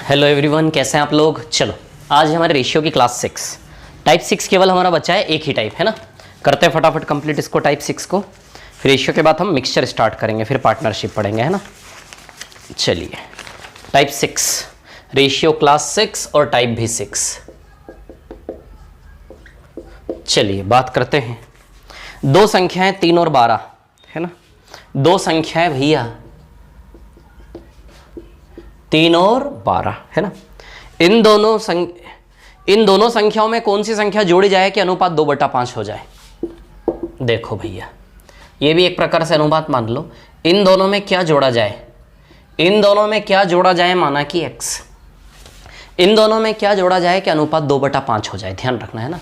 Hello everyone, कैसे हैं आप लोग। चलो आज हमारे रेशियो की क्लास 6 टाइप 6 केवल हमारा बचा है, एक ही टाइप है ना। करते हैं फटाफट कंप्लीट इसको टाइप 6 को। फिर रेशियो के बाद हम मिक्सचर स्टार्ट करेंगे, फिर पार्टनरशिप पढ़ेंगे, है ना। चलिए टाइप 6 रेशियो क्लास 6 और टाइप भी 6। चलिए बात करते हैं। दो संख्याएं 3 और 12 है ना। दो संख्याएं भैया 3 और 12 है ना। इन दोनों संख्याओं में कौन सी संख्या जोड़ी जाए कि अनुपात 2/5 हो जाए। देखो भैया, ये भी एक प्रकार से अनुपात मान लो। इन दोनों में क्या जोड़ा जाए, इन दोनों में क्या जोड़ा जाए, माना कि x। इन दोनों में क्या जोड़ा जाए कि अनुपात 2/5 हो जाए। ध्यान रखना है ना,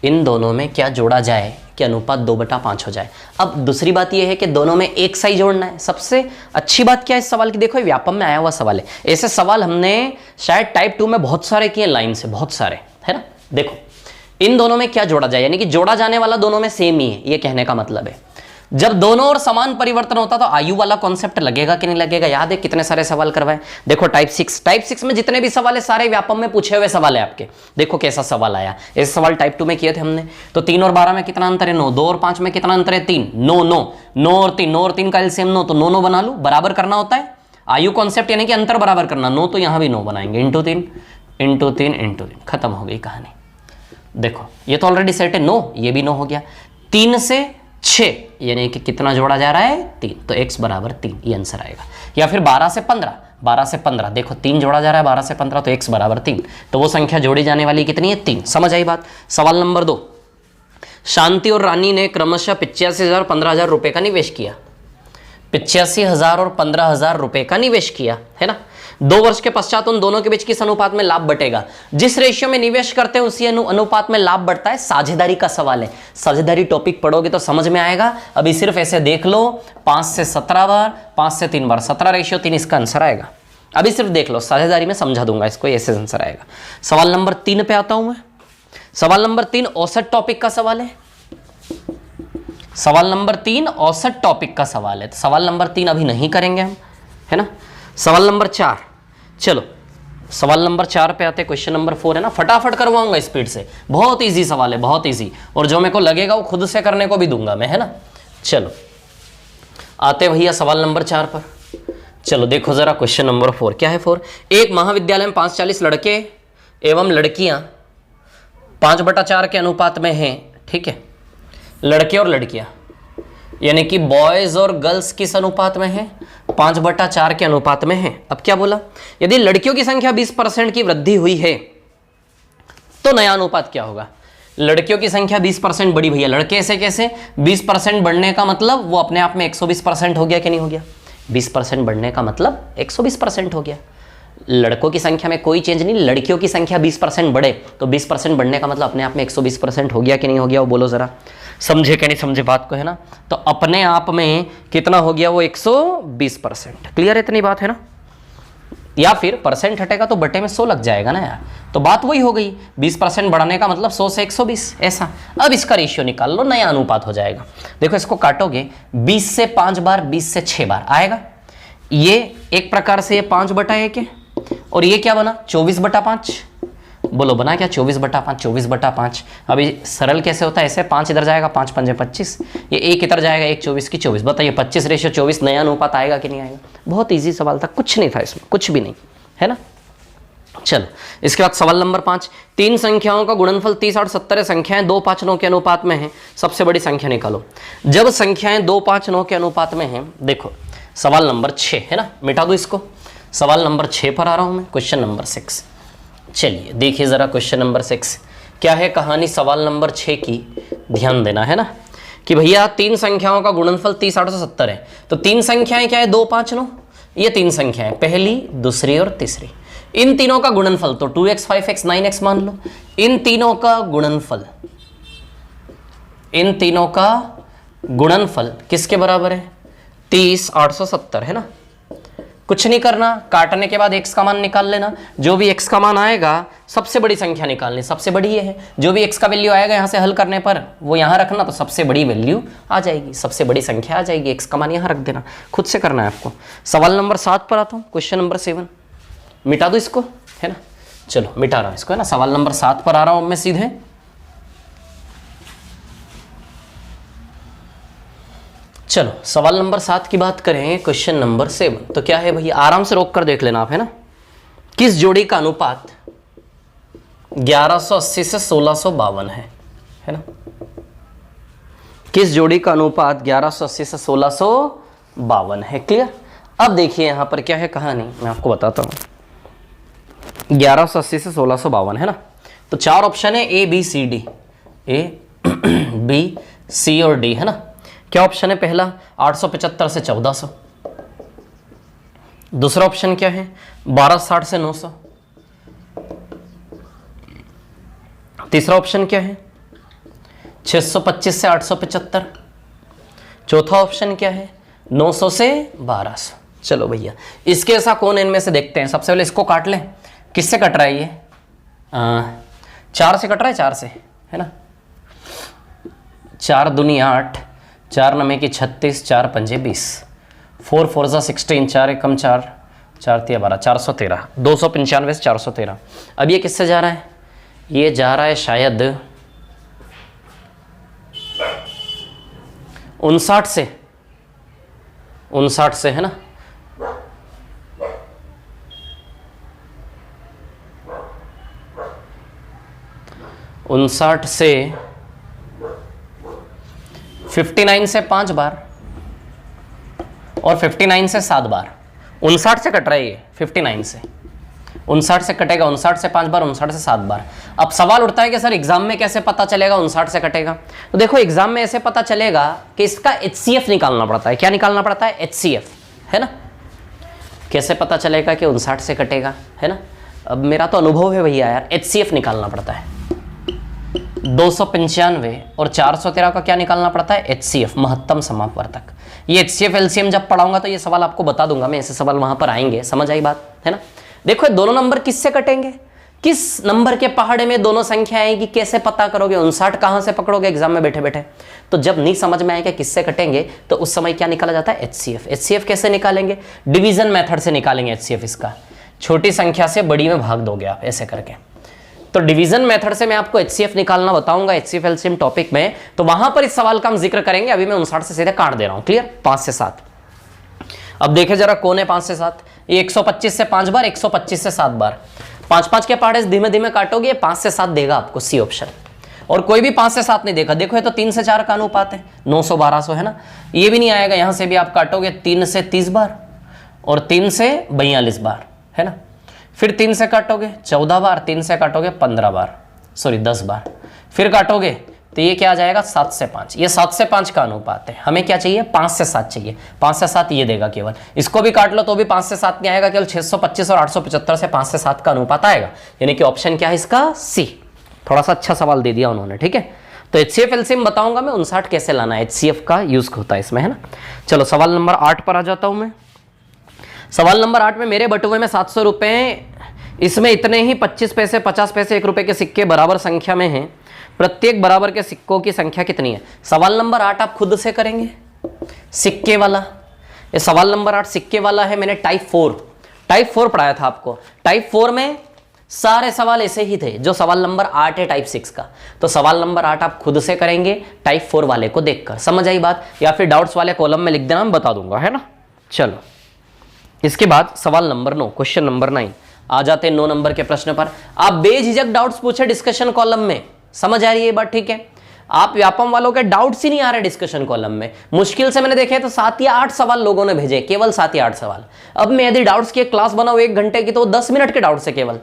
इन दोनों में क्या जोड़ा जाए कि अनुपात 2/5 हो जाए। अब दूसरी बात यह है कि दोनों में एक सा ही जोड़ना है। सबसे अच्छी बात क्या है इस सवाल की, देखो ये व्यापम में आया हुआ सवाल है। ऐसे सवाल हमने शायद टाइप 2 में बहुत सारे किए लाइन से, बहुत सारे, है ना। देखो इन दोनों में क्या जोड़ा जाए, यानी कि जोड़ा जाने वाला दोनों में सेम ही है, ये कहने का मतलब है। जब दोनों और समान परिवर्तन होता तो आयु वाला कॉन्सेप्ट लगेगा कि नहीं लगेगा। याद है कितने सारे सवाल करवाए। देखो टाइप 6 में जितने भी सवाल है सारे व्यापम में पूछे हुए सवाल है आपके। देखो कैसा सवाल आया। ऐसे सवाल टाइप 2 में किए थे हमने। तो 3 और 12 में कितना अंतर है, 9। 2 और 5 में कितना अंतर है, 3। 9 और 3 का एलसीएम 9, तो 9 बना लूं। बराबर करना होता है आयु कॉन्सेप्ट, यानी कि अंतर बराबर करना। 9 तो यहां भी 9 बनाएंगे, इंटू 3 खत्म हो गई कहानी। देखो ये तो ऑलरेडी सेट है 9, ये भी 9 हो गया। 3 से 6 यानी कि कितना जोड़ा जा रहा है, 3, तो x बराबर 3, ये आंसर आएगा। या फिर 12 से 15, देखो 3 जोड़ा जा रहा है 12 से 15, तो x बराबर 3, तो वो संख्या जोड़ी जाने वाली कितनी है, 3। समझ आई बात। सवाल नंबर 2, शांति और रानी ने क्रमशः 85,000 15,000 रुपए का निवेश किया। 85,000 और 15,000 रुपए का निवेश किया, है ना। 2 वर्ष के पश्चात उन दोनों के बीच किस अनुपात में लाभ बटेगा। जिस रेशियो में निवेश करते हैं उसी अनुपात में लाभ बढ़ता है। साझेदारी का सवाल है। साझेदारी टॉपिक पढ़ोगे तो समझ में आएगा। अभी सिर्फ ऐसे देख लो, 5 से 17 बार, 5 से 3 बार, 17:3 इसका आंसर आएगा। अभी सिर्फ देख लो, साझेदारी में समझा दूंगा इसको, ऐसे आंसर आएगा। सवाल नंबर 3 पे आता हूं मैं। सवाल नंबर 3 औसत टॉपिक का सवाल है। सवाल नंबर 3 औसत टॉपिक का सवाल है। तो सवाल नंबर 3 अभी नहीं करेंगे हम, है ना। सवाल नंबर 4, चलो सवाल नंबर 4 पे आते हैं। क्वेश्चन नंबर 4 है ना, फटाफट करवाऊंगा स्पीड से। बहुत इजी सवाल है, बहुत इजी, और जो मेरे को लगेगा वो खुद से करने को भी दूंगा मैं, है ना। चलो आते भैया सवाल नंबर 4 पर। चलो देखो जरा क्वेश्चन नंबर 4 क्या है। 4, एक महाविद्यालय में 540 लड़के एवं लड़कियां 5/4 के अनुपात में हैं, ठीक है। लड़के और लड़कियां यानी कि बॉयज और गर्ल्स किस अनुपात में है, 5/4 के अनुपात में है। अब क्या बोला, यदि लड़कियों की संख्या 20% की वृद्धि हुई है तो नया अनुपात क्या होगा। लड़कियों की संख्या 20% बढ़ी भैया। लड़के ऐसे कैसे, 20% बढ़ने का मतलब वो अपने आप में 120% हो गया कि नहीं हो गया। 20% बढ़ने का मतलब 120% हो गया। लड़कों की संख्या में कोई चेंज नहीं, लड़कियों की संख्या 20% बढ़े तो 20% बढ़ने का मतलब अपने आप में 120% हो गया कि नहीं हो गया, वो बोलो जरा। समझे कि नहीं समझे बात को, है ना। तो अपने आप में कितना हो गया, वो 120%। क्लियर है, इतनी बात है ना। या फिर परसेंट हटेगा तो बटे में 100 लग जाएगा ना यार, तो बात वही हो गई। 20% बढ़ने का मतलब 100 से 120 ऐसा। अब इसका रेशियो निकाल लो, नया अनुपात हो जाएगा। देखो इसको काटोगे, 20 से 5 बार, 20 से 6 बार आएगा। ये एक प्रकार से ये 5/1 है, और ये क्या बना 24/5। बोलो बना क्या 24/5, 24/5। अभी सरल कैसे होता है, ऐसे 5 इधर जाएगा, 5 पंजे 25, ये 1 इधर जाएगा, 1 24 की 24। बताइए 25/24 नया अनुपात आएगा कि नहीं आएगा। बहुत इजी सवाल था, कुछ नहीं था इसमें, कुछ भी नहीं, है ना। चलो इसके बाद सवाल नंबर 5, 3 संख्याओं का गुणनफल 30, 8, 70 संख्याएं 2, 5, 9 के अनुपात में है। सबसे बड़ी संख्या निकालो। जब संख्याएं 2, 5, 9 के अनुपात में है, देखो सवाल नंबर 6 है ना, मिटा दो इसको। सवाल नंबर 6 पर आ रहा हूं मैं, क्वेश्चन नंबर 6। चलिए देखिए जरा क्वेश्चन नंबर 6 क्या है कहानी। सवाल नंबर 6 की ध्यान देना है ना, कि भैया 3 संख्याओं का गुणनफल 30, 8, 70 है। तो 3 संख्याएं क्या है, 2, 5, 9। ये 3 संख्याएं, पहली, दूसरी और तीसरी। इन तीनों का गुणनफल तो 2x, 5x, 9x मान लो। इन तीनों का गुणनफल, इन तीनों का गुणनफल किसके बराबर है, 30, 870, है ना। कुछ नहीं करना, काटने के बाद x का मान निकाल लेना। जो भी x का मान आएगा, सबसे बड़ी संख्या निकालनी, सबसे बड़ी ये है। जो भी x का वैल्यू आएगा यहाँ से हल करने पर वो यहाँ रखना, तो सबसे बड़ी वैल्यू आ जाएगी, सबसे बड़ी संख्या आ जाएगी। x का मान यहाँ रख देना, खुद से करना है आपको। सवाल नंबर 7 पर आता हूँ, क्वेश्चन नंबर 7। मिटा दो इसको, है ना। चलो मिटा रहा हूं इसको, है ना। सवाल नंबर 7 पर आ रहा हूं मैं सीधे। चलो सवाल नंबर 7 की बात करें, क्वेश्चन नंबर 7। तो क्या है भैया, आराम से रोक कर देख लेना आप, है ना। किस जोड़ी का अनुपात 1180 से 1652 है ना। किस जोड़ी का अनुपात 1180 से 1652 है। क्लियर। अब देखिए यहां पर क्या है कहानी, मैं आपको बताता हूं। 1180 से 1652 है ना। तो 4 ऑप्शन है, A B C D, A B C और डी, है ना। क्या ऑप्शन है पहला, 875 से 1400। दूसरा ऑप्शन क्या है, 1260 से 900। तीसरा ऑप्शन क्या है, 625 से 875। चौथा ऑप्शन क्या है, 900 से 1200। चलो भैया इसके ऐसा कौन है इनमें से देखते हैं। सबसे पहले इसको काट लें। किससे कट रहा है ये, 4 से कट रहा है, 4 से, है ना। 4 दूनी 8, 4 नमे की 36, 4 पंजे 20, 4 4 जा 16, 4 एकम 4, 4 तिया 12, 413, 295 से 413। अब ये किससे जा रहा है, ये जा रहा है शायद 59 से, 59 से, है ना। उनसाठ से 59 से 5 बार और 59 से 7 बार। 59 से कट रहा है ये, 59 से 59 से कटेगा, 59 से 5 बार, 59 से 7 बार। अब सवाल उठता है कि सर एग्जाम में कैसे पता चलेगा 59 से कटेगा। तो देखो एग्जाम में ऐसे पता चलेगा कि इसका HCF निकालना पड़ता है। क्या निकालना पड़ता है, HCF, है ना। कैसे पता चलेगा कि 59 से कटेगा, है ना। अब मेरा तो अनुभव है भैया यार, HCF निकालना पड़ता है। 295 और 413 का क्या निकालना पड़ता है, HCF, महत्तम समापवर्तक। ये HCF LCM जब पढ़ाऊंगा तो ये सवाल आपको बता दूंगा मैं, ऐसे सवाल वहां पर आएंगे, समझ आई बात, है ना। देखो दोनों नंबर किससे कटेंगे, किस नंबर के पहाड़े में दोनों संख्या आएगी, कैसे पता करोगे, 59 कहां से पकड़ोगे एग्जाम में बैठे बैठे। तो जब नहीं समझ में आएगा किससे कटेंगे तो उस समय क्या निकाला जाता है, HCF। HCF कैसे निकालेंगे, डिवीजन मेथड से निकालेंगे HCF इसका। छोटी संख्या से बड़ी में भाग दोगे आप ऐसे करके। तो डिवीजन मेथड से मैं आपको HCF निकालना बताऊंगा HCF LCM टॉपिक में, तो वहां पर इस सवाल का हम जिक्र करेंगे। अभी मैं 59 से सीधे काट दे रहा हूं, क्लियर। 5 से 7। अब देखे जरा कौन है 5 से 7। ये 125 से 5 बार, 125 से 7 बार। 5-5 के पहाड़े धीमे धीमे काटोगे, ये 5 से 7 देगा आपको, सी ऑप्शन। और कोई भी 5 से 7 नहीं देखा, देखो ये तो 3 से 4 का अनुपात है, 900 1200, है ना। ये भी नहीं आएगा, यहां से भी आप काटोगे 3 से 30 बार और 3 से 42 बार, है ना। फिर 3 से काटोगे 14 बार, 3 से काटोगे 15 बार, सॉरी 10 बार। फिर काटोगे तो ये क्या आ जाएगा, 7 से 5। ये 7 से 5 का अनुपात है। हमें क्या चाहिए, 5 से 7 चाहिए। 5 से 7 ये देगा केवल। इसको भी काट लो तो भी 5 से 7 नहीं आएगा, केवल 625 और 875 से 5 से 7 का अनुपात आएगा। यानी कि ऑप्शन क्या है इसका, सी। थोड़ा सा अच्छा सवाल दे दिया उन्होंने, ठीक है। तो HCF LCM बताऊंगा मैं 59 कैसे लाना है, HCF का यूज होता है इसमें, है ना। चलो सवाल नंबर 8 पर आ जाता हूं मैं। सवाल नंबर 8 में मेरे बटुए में 700 रुपए, इसमें इतने ही 25 पैसे 50 पैसे 1 रुपए के सिक्के बराबर संख्या में हैं। प्रत्येक बराबर के सिक्कों की संख्या कितनी है। सवाल नंबर 8 आप खुद से करेंगे, सिक्के वाला। ये सवाल नंबर 8 सिक्के वाला है। मैंने टाइप 4 पढ़ाया था आपको। टाइप 4 में सारे सवाल ऐसे ही थे जो सवाल नंबर 8 है टाइप 6 का। तो सवाल नंबर 8 आप खुद से करेंगे टाइप 4 वाले को देखकर, समझ आई बात। या फिर डाउट्स वाले कॉलम में लिख देना, मैं बता दूंगा, है ना। चलो इसके बाद सवाल नंबर 9, क्वेश्चन नंबर 9 आ जाते हैं 9 नंबर के प्रश्न पर। आप बेझिझक डाउट्स पूछे डिस्कशन कॉलम में, समझ आ रही है ये बात, ठीक है। आप व्यापम वालों के डाउट्स ही नहीं आ रहे डिस्कशन कॉलम में। मुश्किल से मैंने देखे तो 7 या 8 सवाल लोगों ने भेजे, केवल 7 या 8 सवाल। अब मैं यदि डाउट्स की एक क्लास बनाऊं 1 घंटे की, तो 10 मिनट के डाउट्स है केवल,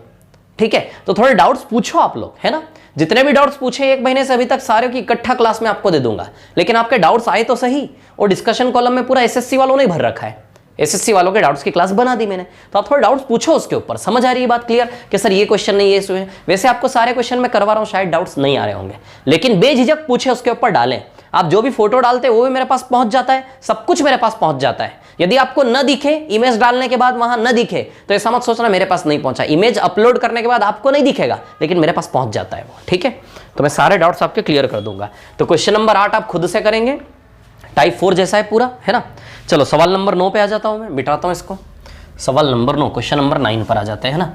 ठीक है। तो थोड़े डाउट्स पूछो आप लोग, है ना। जितने भी डाउट्स पूछे 1 महीने से अभी तक सारे की इकट्ठा क्लास में आपको दे दूंगा। लेकिन आपके डाउट्स आए तो सही। और डिस्कशन कॉलम में पूरा SSC वालों ने भर रखा है, SSC वालों के डाउट्स की क्लास बना दी मैंने। तो आप थोड़े डाउट्स पूछो उसके ऊपर, समझ आ रही है बात क्लियर कि सर ये क्वेश्चन नहीं, ये है। वैसे आपको सारे क्वेश्चन मैं करवा रहा हूं, शायद डाउट्स नहीं आ रहे होंगे, लेकिन बेझिझक पूछे, उसके ऊपर डालें। आप जो भी फोटो डालते हैं वो भी मेरे पास पहुंच जाता है, सब कुछ मेरे पास पहुंच जाता है। यदि आपको न दिखे, इमेज डालने के बाद वहां न दिखे, तो ऐसा मत सोचना मेरे पास नहीं पहुंचा। इमेज अपलोड करने के बाद आपको नहीं दिखेगा, लेकिन मेरे पास पहुंच जाता है वो, ठीक है। तो मैं सारे डाउट्स आपके क्लियर कर दूंगा। तो क्वेश्चन नंबर 8 आप खुद से करेंगे, टाइप 4 जैसा है पूरा, है ना। चलो सवाल नंबर 9 पे आ जाता हूं मैं, मिटाता हूं इसको। सवाल नंबर 9, क्वेश्चन नंबर 9 पर आ जाते हैं ना।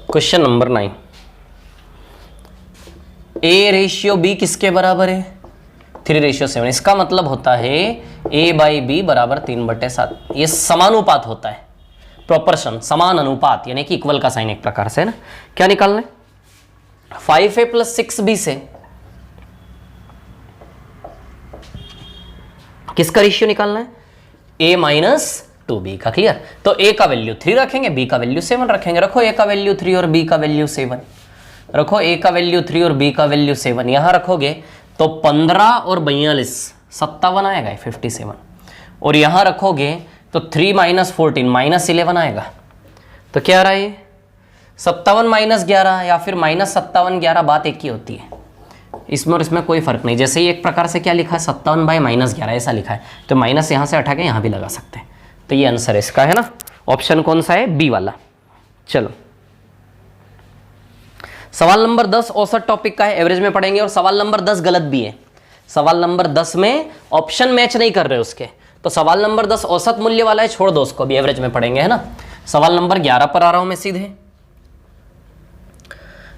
Question number 9, A ratio B किसके बराबर है? 3:7। इसका मतलब होता है a बाई बी बराबर 3/7। ये समानुपात होता है, प्रोपोर्शन, समान अनुपात, यानी कि इक्वल का साइन एक प्रकार से है ना। क्या निकालना है? 5a + 6b से किसका रेशियो निकालना है? a - 2b का। क्लियर? तो a का वैल्यू 3 रखेंगे, b का वैल्यू 7 रखेंगे। रखो a का वैल्यू 3 और b का वैल्यू 7। रखो a का वैल्यू 3 और b का वैल्यू 7। यहां रखोगे तो 15 और 42 57 आएगा, 57। और यहां रखोगे तो 3 - 14 -11 आएगा। तो क्या आ रहा है ये? 57 - 11 या फिर -57 11, बात एक ही होती है। इसमें और इसमें कोई फर्क नहीं। जैसे ही एक प्रकार से क्या लिखा है, 57/-11 ऐसा लिखा है, तो माइनस यहां से हटा के यहां भी लगा सकते हैं। तो ये आंसर है इसका, है ना। ऑप्शन कौन सा है? बी वाला। चलो सवाल नंबर 10 औसत टॉपिक का है, एवरेज में पढ़ेंगे। और सवाल नंबर 10 गलत भी है। सवाल नंबर 10 में ऑप्शन मैच नहीं कर रहे उसके, तो सवाल नंबर 10 औसत मूल्य वाला है, छोड़ दो उसको, भी एवरेज में पढ़ेंगे, है ना। सवाल नंबर 11 पर आ रहा हूं मैं सीधे।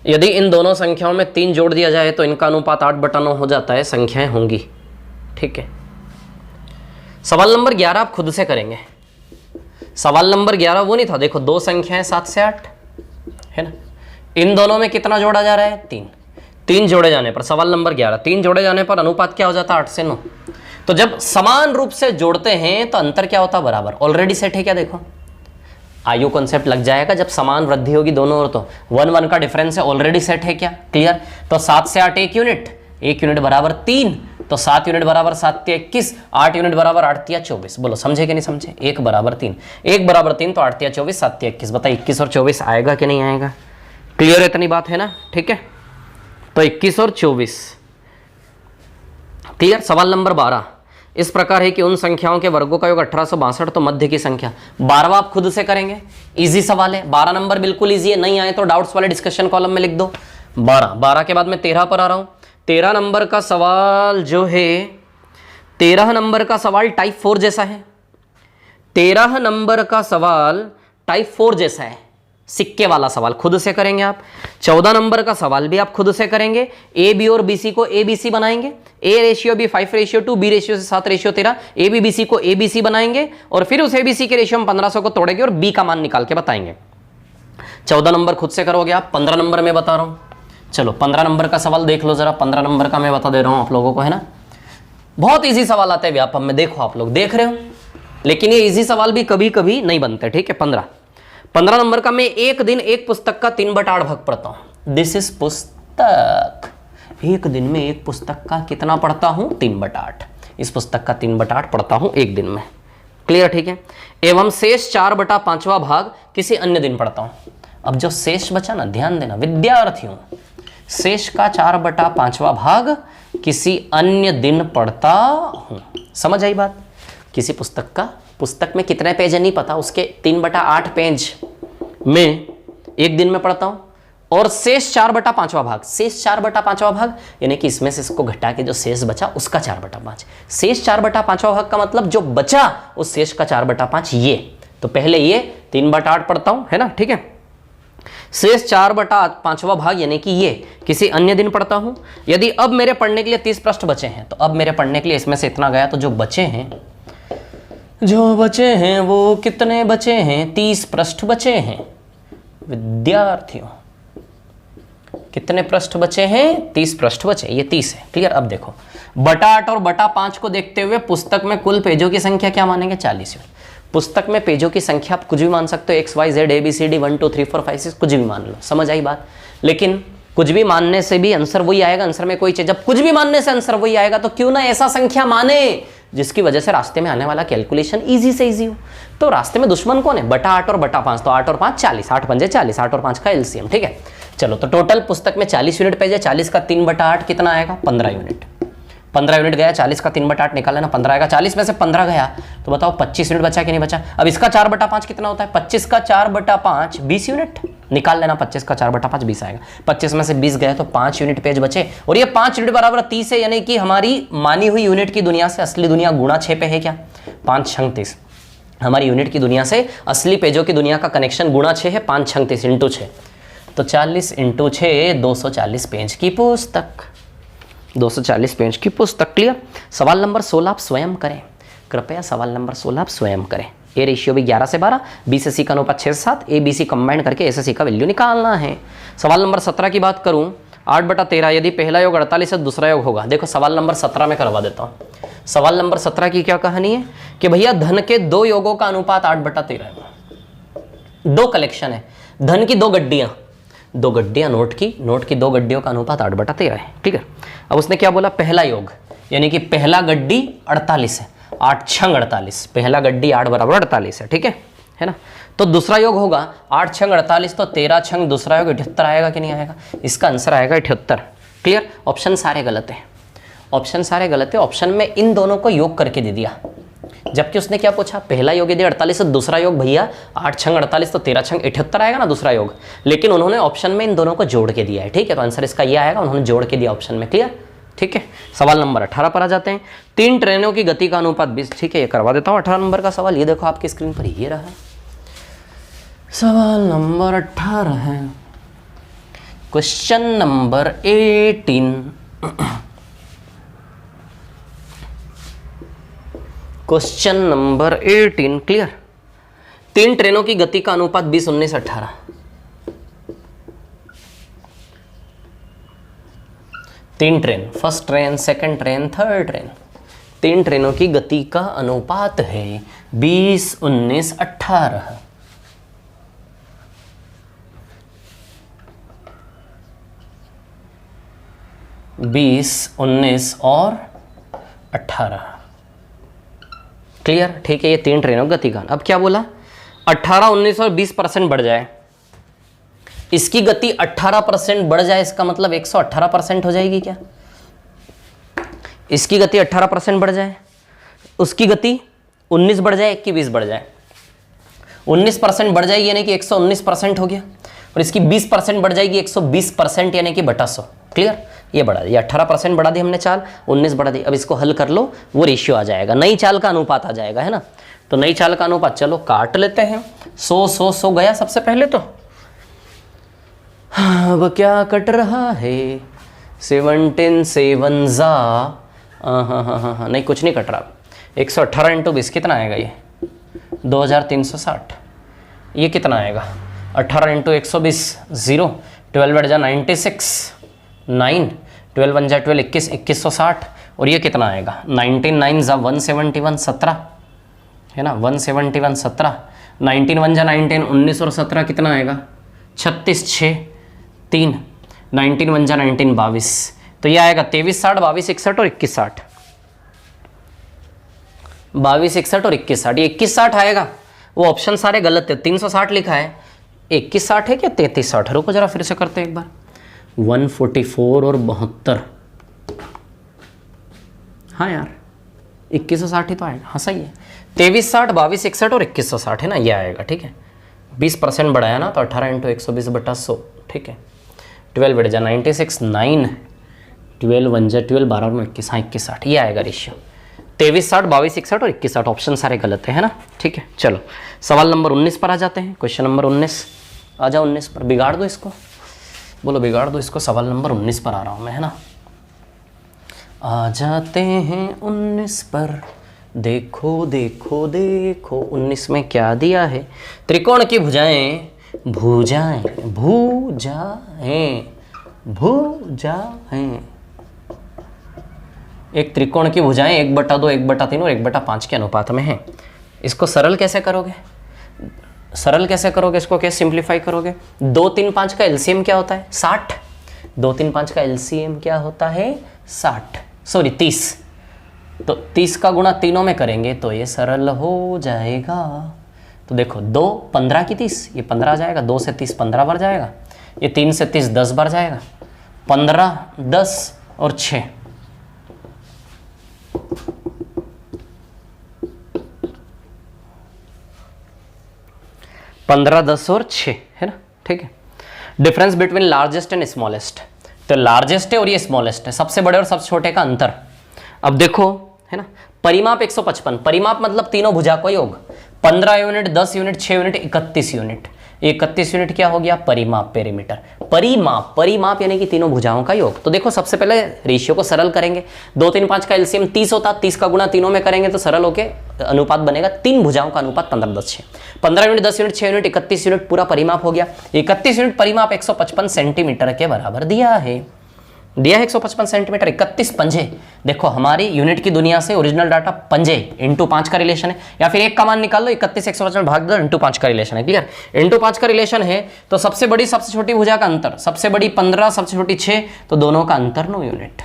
यदि इन दोनों संख्याओं में 3 जोड़ दिया जाए तो इनका अनुपात 8/9 हो जाता है, संख्याएं होंगी। ठीक है, सवाल नंबर 11 आप खुद से करेंगे। सवाल नंबर 11 वो नहीं था, देखो 2 संख्याएं 7 से 8, है ना। इन दोनों में कितना जोड़ा जा रहा है? 3। 3 जोड़े जाने पर, सवाल नंबर 11, 3 जोड़े जाने पर अनुपात क्या हो जाता है? 8 से 9। तो जब समान रूप से जोड़ते हैं तो अंतर क्या होता है? बराबर। ऑलरेडी सेट है क्या? देखो आयु कॉन्सेप्ट लग जाएगा जब समान वृद्धि होगी दोनों ओर, तो 1 का डिफरेंस है, ऑलरेडी सेट है क्या? क्लियर। तो 7 से 8 1 यूनिट, 1 यूनिट बराबर 3, तो 7 यूनिट बराबर 7 × 21, 8 यूनिट बराबर 8 × 24। बोलो समझे कि नहीं समझे? 1 बराबर 3, 1 बराबर 3, तो 8 × 24, 7 × 21। बताइए 21 और 24 आएगा कि नहीं आएगा? क्लियर है, इतनी बात है ना। ठीक है, तो 21 और 24 क्लियर। सवाल नंबर 12 इस प्रकार है कि उन संख्याओं के वर्गों का योग 1862, तो मध्य की संख्या। 12वां आप खुद से करेंगे, इजी सवाल है। 12 नंबर बिल्कुल इजी है, नहीं आए तो डाउट्स वाले डिस्कशन कॉलम में लिख दो। 12 के बाद मैं 13 पर आ रहा हूं। 13 नंबर का सवाल जो है, 13 नंबर का सवाल टाइप 4 जैसा है। 13 नंबर का सवाल टाइप 4 जैसा है, सिक्के वाला सवाल खुद से करेंगे आप। 14 नंबर का सवाल भी आप खुद से करेंगे। ए बी और बी सी को ए बी सी बनाएंगे, A ratio B 5:2, B ratio से 7:13, ए बी बी सी को ए बी सी बनाएंगे, और फिर उस ए बी सी के रेशियो में 1500 को तोड़ेंगे और बी का मान निकाल के बताएंगे। 14 नंबर खुद से करोगे आप, 15 नंबर में बता रहा हूं। चलो 15 नंबर का सवाल देख लो जरा। 15 नंबर का मैं बता दे रहा हूं आप लोगों को, है ना। बहुत ईजी सवाल आते हैं व्यापम में, देखो आप लोग देख रहे हो, लेकिन ये ईजी सवाल भी कभी कभी नहीं बनते। ठीक है, 15 नंबर का मैं एक दिन एक पुस्तक का 3/8 भाग पढ़ता हूं। दिस इज पुस्तक। एक दिन में एक पुस्तक का कितना पढ़ता हूं? 3/8। इस पुस्तक का 3/8 पढ़ता हूं एक दिन में। क्लियर? ठीक है। एवं शेष 4/5वां भाग किसी अन्य दिन पढ़ता हूं। अब जो शेष बचा ना, ध्यान देना विद्यार्थियों, शेष का 4/5वां भाग किसी अन्य दिन पढ़ता हूं। समझ आई बात? किसी पुस्तक का, पुस्तक में कितने पेज है नहीं पता, उसके 3/8 पेज में एक दिन में पढ़ता हूं, और शेष 4/5वां भाग, शेष 4/5वां भाग यानी कि इसमें से इसको घटा के जो शेष बचा उसका 4/5। शेष 4/5वां भाग का मतलब जो बचा उस शेष का 4/5 ये। तो पहले ये 3/8 पढ़ता हूं, है ना। ठीक है, शेष 4/5वां भाग यानी कि ये किसी अन्य दिन पढ़ता हूं। यदि अब मेरे पढ़ने के लिए 30 पृष्ठ बचे हैं, तो अब मेरे पढ़ने के लिए इसमें से इतना गया, तो जो बचे हैं वो कितने बचे हैं? 30 पृष्ठ बचे हैं विद्यार्थियों। कितने पृष्ठ बचे हैं? 30 पृष्ठ बचे, ये 30 है। क्लियर? अब देखो बटा 8 और बटा 5 को देखते हुए पुस्तक में कुल पेजों की संख्या क्या मानेंगे? 40। पुस्तक में पेजों की संख्या आप कुछ भी मान सकते हो, XY Z ABCD 1 2 3 4 5 6 कुछ भी मान लो। समझ आई बात? लेकिन कुछ भी मानने से भी आंसर वही आएगा, आंसर में कोई चीज, जब कुछ भी मानने से आंसर वही आएगा तो क्यों ना ऐसा संख्या माने जिसकी वजह से रास्ते में आने वाला कैलकुलेशन इजी से इजी हो। तो रास्ते में दुश्मन कौन है? बटा 8 और बटा 5, तो 8 और 5 40, 8 पंजे 40, 8 और 5 का एलसीएम। ठीक है, चलो तो टोटल पुस्तक में 40 यूनिट पेज है, 40 का 3/8 कितना आएगा? 15 यूनिट। 15 यूनिट गया, 40 का 3/8 निकाल लेना, 15 आएगा। 40 में से 15 गया तो बताओ 25 यूनिट बचा कि नहीं बचा। अब इसका 4/5 कितना होता है, 25 का 4/5 20 यूनिट निकाल लेना, 25 का 4/5 20 आएगा। 25 में से 20 गए तो 5 यूनिट पेज बचे, और ये 5 यूनिट बराबर 30 है, यानी कि हमारी मानी हुई यूनिट की दुनिया से असली दुनिया गुणा 6 पे है क्या, 5 छंग 30। हमारी यूनिट की दुनिया से असली पेजों की दुनिया का कनेक्शन गुणा 6 है, 5 छंग 30 इंटू 6, तो 40 इंटू 6 240 पेज की पुस्तक, 240 पेज की पुस्तक। क्लियर। सवाल नंबर 16 आप स्वयं करें, कृपया सवाल नंबर 16 आप स्वयं करें। ए रेशियो भी 11 से 12, बी से सी का अनुपात 6 से 7, ए बी सी कंबाइंड करके ए से सी का वैल्यू निकालना है। सवाल नंबर 17 की बात करूं, 8/13 यदि पहला योग 48 है दूसरा योग होगा। देखो सवाल नंबर 17 में करवा देता हूं। सवाल नंबर 17 की क्या कहानी है कि भैया धन के 2 योगों का अनुपात 8/13 है। 2 कलेक्शन है, धन की 2 गड्डियां, 2 गड्डियां नोट की 2 गड्डियों का अनुपात 8/13 है। ठीक है। अब उसने क्या बोला, पहला योग यानी कि पहला गड्डी 48 है, 8 छंग 48, पहला गड्डी 8 बराबर 48 है। ठीक है ना। तो दूसरा योग होगा 8 छंग 48, तो 13 छंग दूसरा योग 78 आएगा कि नहीं आएगा, इसका आंसर आएगा 78। क्लियर। ऑप्शन सारे गलत है, ऑप्शन सारे गलत है। ऑप्शन में इन दोनों को योग करके दे दिया, जबकि उसने क्या पूछा, पहला योग यदि 48 है दूसरा योग भैया 8 छंग 48, तो 13 छंग 78 आएगा ना दूसरा योग, लेकिन उन्होंने ऑप्शन में इन दोनों को जोड़ के दिया है। ठीक है, तो आंसर इसका ये आएगा, उन्होंने जोड़ के दिया ऑप्शन में। क्लियर। ठीक है। सवाल नंबर 18 पर आ जाते हैं। 3 ट्रेनों की गति का अनुपात 20। ठीक है, ये करवा देता हूँ 18 नंबर का सवाल। ये देखो आपकी स्क्रीन पर, ये रहा सवाल नंबर 18 है। Question number 18। Question number 18। Clear. 3 ट्रेनों की गति का अनुपात 20, 19, 18। 3 train, first train, second train, third train, 3 ट्रेनों की गति का अनुपात है 20, 19, 18। बीस, 19 और 18। क्लियर। ठीक है, ये 3 ट्रेनों की गति का। अब क्या बोला, 18, 19 और 20% बढ़ जाए, इसकी गति 18% बढ़ जाए, इसका मतलब 118% हो जाएगी क्या, इसकी गति 18% बढ़ जाए, उसकी गति 19 बढ़ जाए, 21 20 बढ़ जाए, 19% बढ़ जाएगी यानी कि 119% हो गया, और इसकी 20% बढ़ जाएगी 120% यानी कि बटा 100। क्लियर। ये बढ़ा दी, 18% बढ़ा दी हमने चाल, 19 बढ़ा दी। अब इसको हल कर लो, वो रेशियो आ जाएगा, नई चाल का अनुपात आ जाएगा, है ना। तो नई चाल का अनुपात चलो काट लेते हैं। 100 गया सबसे पहले तो। अब क्या कट रहा है, 17 7 जा, हाँ नहीं कुछ नहीं कट रहा। 118 इंटू 20 कितना आएगा, ये 2360। ये कितना आएगा, 18 इंटू 120 0, 12 बढ़ जा 96 9, 12 1 जा 12 21 2160, और ये कितना आएगा 19 9 जा 171 17, है ना, 171 17, 19 1 जा 19 19 और 17 कितना आएगा 36 6 3, 19 1 जा 19 22, तो ये आएगा 23 60 22 61 और 21 60, 22 61 और 21 60, ये 21 60 आएगा। वो ऑप्शन सारे गलत है, 360 लिखा है, 21 60 है क्या 33 60, रुको जरा फिर से करते हैं एक बार। 144 और 72, हाँ यार 2160 ही तो आएगा, हाँ सही है। 23 60 22 61 और 2160 है ना, ये आएगा। ठीक है, 20% बढ़ाया ना, तो 18 इंटू 120 बटा 100। ठीक है, 12 बढ़ जा 96 9, 12 1 जा 12 12 में 21, हाँ 21 60, ये आएगा रेशियो। 23 60 22 61 और 21 60, ऑप्शन सारे गलत है ना। ठीक है, चलो सवाल नंबर 19 पर आ जाते हैं। क्वेश्चन नंबर 19, आ जाओ 19 पर, बिगाड़ दो इसको, बोलो बिगाड़ दो इसको। सवाल नंबर 19 पर आ रहा हूँ मैं, है ना। आ जाते हैं 19 पर, देखो देखो देखो 19 में क्या दिया है। त्रिकोण की भुजाएं, भुजाएं भुजाएं भुजाएं, एक त्रिकोण की भुजाएं 1/2 1/3 और 1/5 के अनुपात में है। इसको सरल कैसे करोगे, सरल कैसे करोगे, इसको कैसे सिंप्लीफाई करोगे। 2 3 5 का एलसीएम क्या होता है 60, 2 3 5 का एलसीएम क्या होता है 60, सॉरी 30, तो 30 का गुणा तीनों में करेंगे तो ये सरल हो जाएगा। तो देखो 2 15 की 30, ये 15 आ जाएगा, 2 से 30 15 बढ़ जाएगा, ये 3 से 30 10 बढ़ जाएगा, 15 10 और 6 15, 10 और 6 है ना, ठीक है। Difference between largest and smallest, तो लार्जेस्ट है और ये स्मॉलेस्ट है, सबसे बड़े और सबसे छोटे का अंतर। अब देखो है ना, परिमाप 155, परिमाप मतलब तीनों भुजा का योग, 15 unit, 10 unit, 6 unit, 31 unit. 31 unit क्या हो गया? परिमाप, पेरीमीटर। परिमाप, परिमाप यानी कि तीनों भुजाओं का योग। तो देखो सबसे पहले रेशियो को सरल करेंगे, 2, 3, 5 का एलसीएम 30 होता, 30 का गुणा तीनों में करेंगे तो सरल होके अनुपात बनेगा, 3 भुजाओं का अनुपात 15, 10, 6। 15 यूनिट, 10 यूनिट, 6 यूनिट, 31 यूनिट पूरा परिमाप हो गया। 31 यूनिट परिमाप 155 सेंटीमीटर के बराबर दिया है, दिया है 155 सेंटीमीटर। 31 पंजे, देखो हमारी यूनिट की दुनिया से ओरिजिनल डाटा पंजे इंटू 5 का रिलेशन है, या फिर एक का मान निकाल लो, 31 155 भाग दो इंटू 5 का रिलेशन है, क्लियर। इंटू 5 का रिलेशन है तो सबसे बड़ी सबसे छोटी भुजा का अंतर, सबसे बड़ी 15, सबसे छोटी 6, तो दोनों का अंतर 9 यूनिट।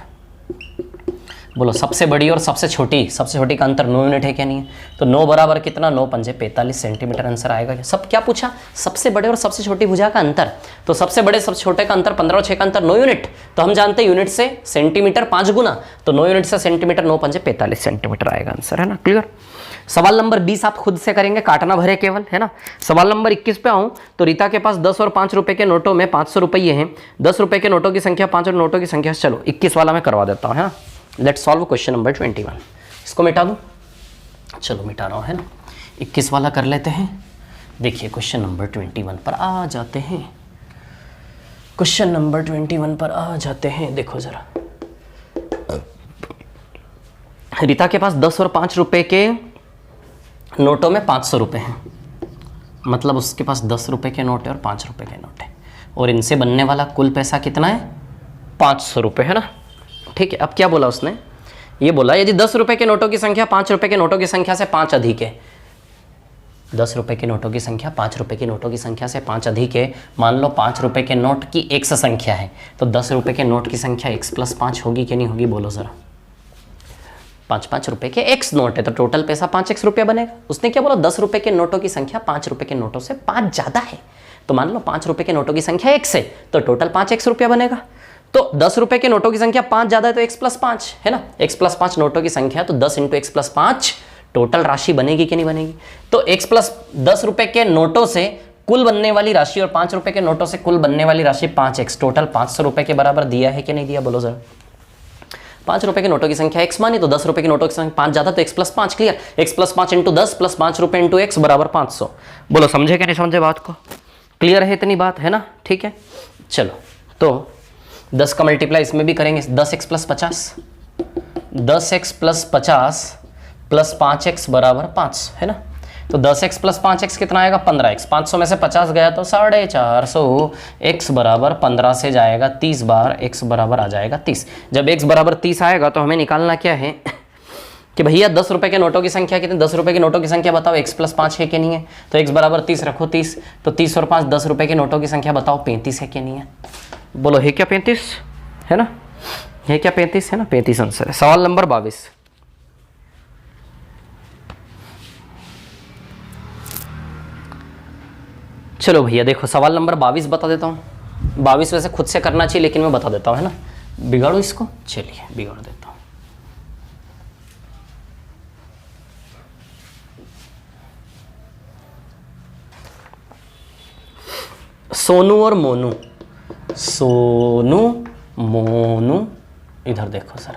बोलो सबसे बड़ी और सबसे छोटी का अंतर 9 यूनिट है क्या नहीं है? तो 9 बराबर कितना? 9 पंजे 45 सेंटीमीटर आंसर आएगा क्या? सब क्या पूछा? सबसे बड़े और सबसे छोटी भुजा का अंतर। तो सबसे बड़े सबसे छोटे का अंतर 15 और 6 का अंतर 9 यूनिट। तो हम जानते हैं यूनिट से सेंटीमीटर 5 गुना, तो 9 यूनिट से सेंटीमीटर 9 पंजे 45 सेंटीमीटर आएगा आंसर, है ना, क्लियर। सवाल नंबर 20 आप खुद से करेंगे, काटना भरे केवल, है ना। सवाल नंबर 21 पे आऊं तो रीता के पास 10 और 5 रुपए के नोटों में 500 रुपये हैं, 10 रुपए के नोटों की संख्या 5 और नोटों की संख्या, चलो 21 वाला मैं करवा देता हूँ, है ना। Let's solve question number 21। इसको मिटा दूं, चलो मिटा रहा हूं, है ना। 21 वाला कर लेते हैं। देखिए क्वेश्चन नंबर 21 पर आ जाते हैं, क्वेश्चन नंबर 21 पर आ जाते हैं। देखो जरा, रीता के पास 10 और 5 रुपए के नोटों में 500 रुपए हैं, मतलब उसके पास 10 रुपए के नोट है और 5 रुपए के नोट है, और इनसे बनने वाला कुल पैसा कितना है? 500 रुपए, है ना, ठीक है। अब क्या बोला उसने? ये बोला यदि 10 रुपए के नोटों की संख्या 5 रुपए के नोटों की संख्या से 5 अधिक है, 10 रुपए के नोटों की संख्या 5 रुपए के नोटों की संख्या से 5 अधिक है, मान लो 5 रुपए के नोट की x संख्या है, तो 10 रुपए के नोट की संख्या x + 5 होगी कि नहीं होगी? बोलो जरा। 5 रुपए के x नोट है तो टोटल पैसा 5x रुपया बनेगा। उसने क्या बोला? 10 रुपए के नोटों की संख्या 5 रुपए के नोटों से 5 ज्यादा है, तो मान लो 5 रुपए के नोटों की संख्या x है तो टोटल 5x रुपया बनेगा। तो 10 रुपए के नोटों की संख्या 5 ज्यादा है तो x + 5, है ना, x + 5 नोटों की संख्या, तो 10 × x + 5 टोटल राशि बनेगी कि नहीं बनेगी? तो x + 10 रुपए के नोटों से कुल बनने वाली राशि और 5 रुपए के नोटों से कुल बनने वाली राशि 5x, टोटल 500 रुपए के बराबर दिया है कि नहीं दिया? बोलो जरा। 5 रुपए के नोटों की संख्या x मानी तो 10 रुपए के नोटों की संख्या 5 ज्यादा तो x + 5, क्लियर। x + 5 × 10 + 5 रुपए × x बराबर 500। बोलो समझे कि नहीं समझे बात को? क्लियर है इतनी बात, है ना, ठीक है। चलो तो 10 का मल्टीप्लाई इसमें भी करेंगे, 10x + 50, 10x + 50 + 5x बराबर 5, है ना। तो 10x + 5x कितना आएगा? 15x। 500 में से 50 गया तो 450, x बराबर 15 से जाएगा 30 बार, x बराबर आ जाएगा 30। जब x बराबर 30 आएगा तो हमें निकालना क्या है कि भैया 10 रुपए के नोटों की संख्या कितनी? 10 रुपए के नोटों की संख्या बताओ, x + 5 है कि नहीं है? तो x बराबर 30 रखो, 30, तो 30 और 5 10 रुपए के नोटों की संख्या बताओ, 35 है कि नहीं है? बोलो है क्या 35, है ना, है क्या 35, है ना, 35 आंसर है। सवाल नंबर 22। चलो भैया देखो सवाल नंबर 22 बता देता हूँ। 22 वैसे खुद से करना चाहिए लेकिन मैं बता देता हूँ, है ना। बिगाड़ो इसको, चलिए बिगाड़ देता हूँ। सोनू और मोनू, सोनू मोनू, इधर देखो सर,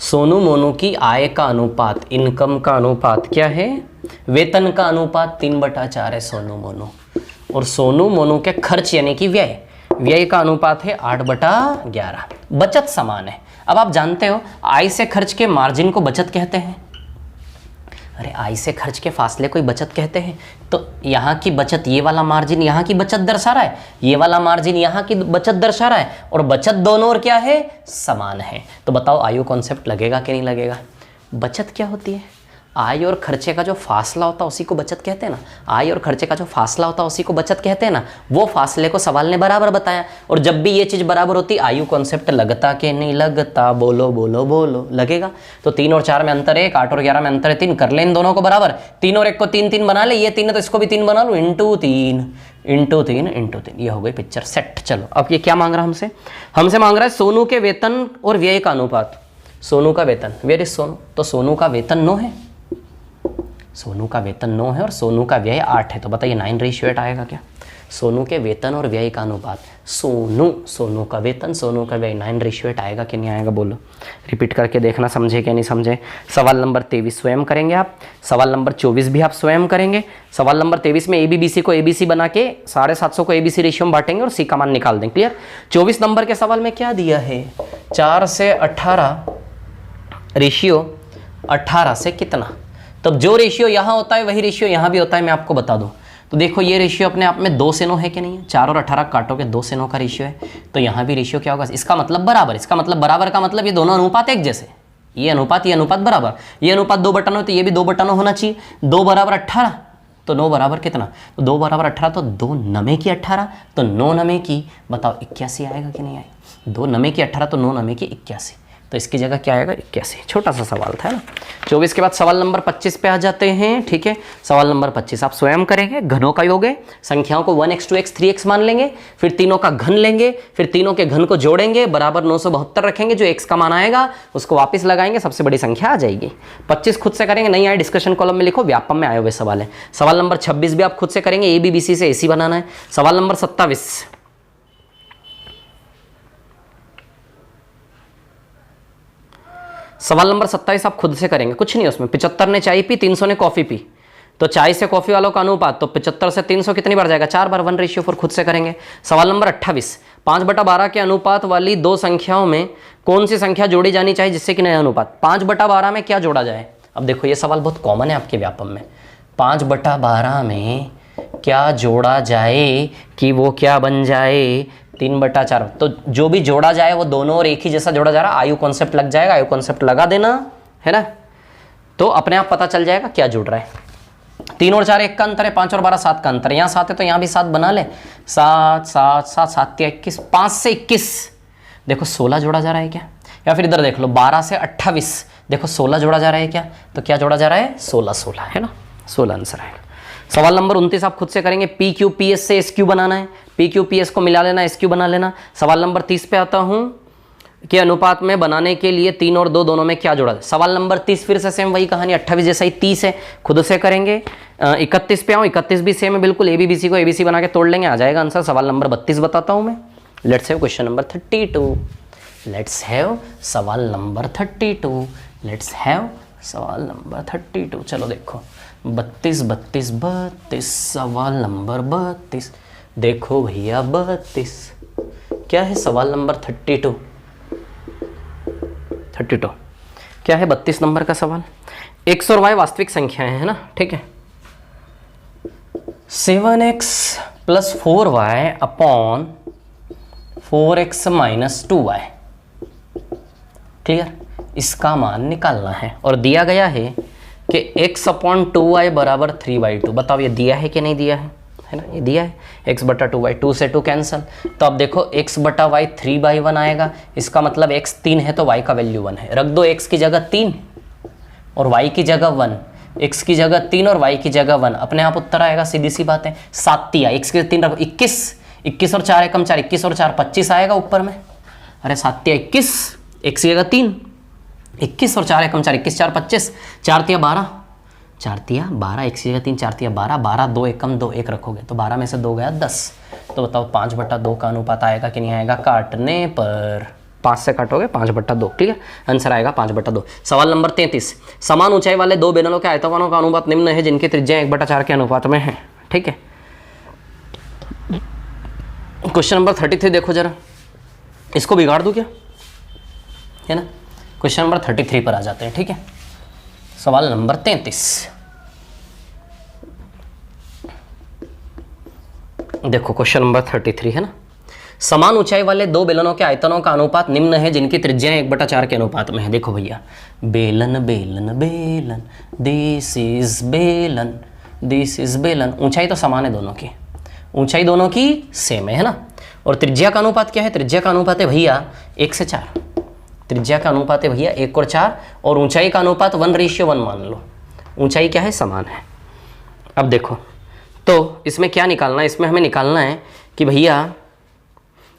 सोनू मोनू की आय का अनुपात, इनकम का अनुपात क्या है? वेतन का अनुपात 3/4 है सोनू मोनू, और सोनू मोनू के खर्च यानी कि व्यय, व्यय का अनुपात है 8/11। बचत समान है। अब आप जानते हो आय से खर्च के मार्जिन को बचत कहते हैं। अरे आय से खर्च के फासले को ही बचत कहते हैं, तो यहाँ की बचत, ये वाला मार्जिन यहाँ की बचत दर्शा रहा है, ये वाला मार्जिन यहाँ की बचत दर्शा रहा है, और बचत दोनों और क्या है? समान है। तो बताओ आयु कॉन्सेप्ट लगेगा कि नहीं लगेगा? बचत क्या होती है? आय और खर्चे का जो फासला होता है उसी को बचत कहते हैं ना। आय और खर्चे का जो फासला होता है उसी को बचत कहते हैं ना। वो फासले को सवाल ने बराबर बताया, और जब भी ये चीज़ बराबर होती आयु कॉन्सेप्ट लगता कि नहीं लगता? बोलो बोलो बोलो, लगेगा। तो 3 और 4 में अंतर है 1, 8 और 11 में अंतर है 3, कर ले इन दोनों को बराबर। 3 और 1 को 3 3 बना ले, ये 3 है तो इसको भी 3 बना लो, × 3 × 3 × 3, ये हो गई पिक्चर सेट। चलो अब ये क्या मांग रहा है हमसे? हमसे मांग रहा है सोनू के वेतन और व्यय का अनुपात। सोनू का वेतन, वेयर इज सोनू? तो सोनू का वेतन 9 है, सोनू का वेतन 9 है और सोनू का व्यय 8 है, तो बताइए 9:8 आएगा क्या? सोनू के वेतन और व्यय का अनुपात, सोनू का वेतन, सोनू का व्यय, 9:8 आएगा कि नहीं आएगा? बोलो, रिपीट करके देखना, समझे क्या नहीं समझे। सवाल नंबर 23 स्वयं करेंगे आप, सवाल नंबर 24 भी आप स्वयं करेंगे। सवाल नंबर 23 में ABBC को ABC बना के 750 को ABC रेशियो में बांटेंगे और C का मान निकाल दें। क्लियर? 24 नंबर के सवाल में क्या दिया है? 4 से 18 रेशियो 18 से कितना? तब जो रेशियो यहाँ होता है वही रेशियो यहाँ भी होता है, मैं आपको बता दूं। तो देखो ये रेशियो अपने आप में 2 से 9 है कि नहीं है? 4 और 18 काटोगे 2 से 9 का रेशियो है, तो यहाँ भी रेशियो क्या होगा? इसका मतलब बराबर, इसका मतलब बराबर का मतलब ये दोनों अनुपात एक जैसे, ये अनुपात बराबर, ये अनुपात 2/9 तो ये भी 2/9 होना चाहिए। 2 बराबर 18 तो 9 बराबर कितना? तो 2 बराबर 18 तो 2 9 की 18, तो 9 9 की बताओ 81 आएगा कि नहीं आएगा? 2 9 की 18 तो 9 9 की 81, तो इसकी जगह क्या आएगा? 81। छोटा सा सवाल था ना। 24 के बाद सवाल नंबर 25 पे आ जाते हैं। ठीक है, सवाल नंबर 25 आप स्वयं करेंगे। घनों का योग है, संख्याओं को 1x 2x 3x मान लेंगे, फिर तीनों का घन लेंगे, फिर तीनों के घन को जोड़ेंगे, बराबर 972 रखेंगे, जो x का मान आएगा उसको वापस लगाएंगे, सबसे बड़ी संख्या आ जाएगी। 25 खुद से करेंगे, नहीं आए डिस्कशन कॉलम में लिखो, व्यापम में आए हुए सवाल है। सवाल नंबर 26 भी आप खुद से करेंगे, ABBC से AC बनाना है। सवाल नंबर 27, सवाल नंबर 27 आप खुद से करेंगे, कुछ नहीं उसमें। 75 ने चाय पी, 300 ने कॉफी पी, तो चाय से कॉफी वालों का अनुपात, तो 75 से 300 कितनी बार जाएगा? 4 बार, 1:4 खुद से करेंगे। सवाल नंबर 28, 5/12 के अनुपात वाली दो संख्याओं में कौन सी संख्या जोड़ी जानी चाहिए जिससे कि नया अनुपात? 5/12 में क्या जोड़ा जाए? अब देखो ये सवाल बहुत कॉमन है आपके व्यापम में। 5/12 में क्या जोड़ा जाए कि वो क्या बन जाए? 3/4। तो जो भी जोड़ा जाए वो दोनों और एक ही जैसा जोड़ा जा रहा है। आयु कॉन्सेप्ट लग जाएगा, आयु कॉन्सेप्ट लगा देना है ना, तो अपने आप पता चल जाएगा क्या जुड़ रहा है। 3 और 4 1 का अंतर है, 5 और 12 7 का अंतर है। यहाँ 7 है तो यहाँ भी 7 बना ले, 7 7 7 7 21, 5 से 21 देखो 16 जोड़ा जा रहा है क्या? या फिर इधर देख लो 12 से 28 देखो 16 जोड़ा जा रहा है क्या? तो क्या जोड़ा जा रहा है? 16 16 है ना, 16 आंसर है। सवाल नंबर 29 आप खुद से करेंगे। PQPS से SQ बनाना है, PQPS को मिला लेना, SQ बना लेना। सवाल नंबर 30 पे आता हूं कि अनुपात में बनाने के लिए 3 और 2 दोनों में क्या जोड़ा है? सवाल नंबर 30 फिर से सेम वही कहानी, 28 जैसा ही 30 है, खुद से करेंगे। 31 पे आऊँ, 31 भी सेम है बिल्कुल, ABBC को ABC बना के तोड़ लेंगे, आ जाएगा आंसर। सवाल नंबर 32 बताता हूँ मैं। Let's have question number 32, let's have सवाल नंबर 32, लेट्स हैव सवाल नंबर 32। चलो देखो 32 32 32, सवाल नंबर 32, देखो भैया 32 क्या है? सवाल नंबर 32 क्या है? 32 नंबर का सवाल। x और y वास्तविक संख्याएं है ना, ठीक है। 7x + 4y upon 4x - 2y, clear? इसका मान निकालना है और दिया गया है कि x/2y = 3/2। बताओ ये दिया है कि नहीं दिया है? है ना, ये दिया है। x/2y, 2 से 2 कैंसल, तो अब देखो x/y 3/1 आएगा। इसका मतलब x 3 है तो y का वैल्यू 1 है। रख दो x की जगह 3 और y की जगह 1, x की जगह 3 और y की जगह 1, अपने आप उत्तर आएगा, सीधी सी बात है। 7 x के 3 रखो, 21, 21 और 4 एकम 4, 21 और 4 25 आएगा ऊपर में। अरे 7 21, x की जगह 3, 21 और 4 एकम 4, 21 4 25, 4 तिया 12, 4 तिया 12, x की जगह 3, 4 तिया 12, 12 2 एकम 2 1 रखोगे तो 12 में से 2 गया 10। तो बताओ 5/2 का अनुपात आएगा कि नहीं आएगा? काटने पर 5 से काटोगे 5/2, क्लियर? आंसर आएगा 5/2। सवाल नंबर 33, समान ऊंचाई वाले दो बेलनों के आयतकोणों का अनुपात निम्न है जिनकी त्रिज्या 1/4 के अनुपात में है, ठीक है। क्वेश्चन नंबर 33 देखो जरा, इसको बिगाड़ दूं क्या? है ना, क्वेश्चन नंबर 33 पर आ जाते हैं, ठीक है। सवाल नंबर 33 देखो, क्वेश्चन नंबर 33 है ना। समान ऊंचाई वाले दो बेलनों के आयतनों का अनुपात निम्न है जिनकी त्रिज्या 1/4 के अनुपात में है। देखो भैया, बेलन बेलन बेलन, दिस इज बेलन, दिस इज बेलन। ऊंचाई तो समान है दोनों की, ऊंचाई दोनों की सेम है ना। और त्रिज्या का अनुपात क्या है? त्रिज्या का अनुपात है भैया 1 से 4। त्रिज्या का अनुपात है भैया 1 और 4, और ऊंचाई का अनुपात 1:1 मान लो। ऊंचाई क्या है? समान है। अब देखो तो इसमें क्या निकालना है? इसमें हमें निकालना है कि भैया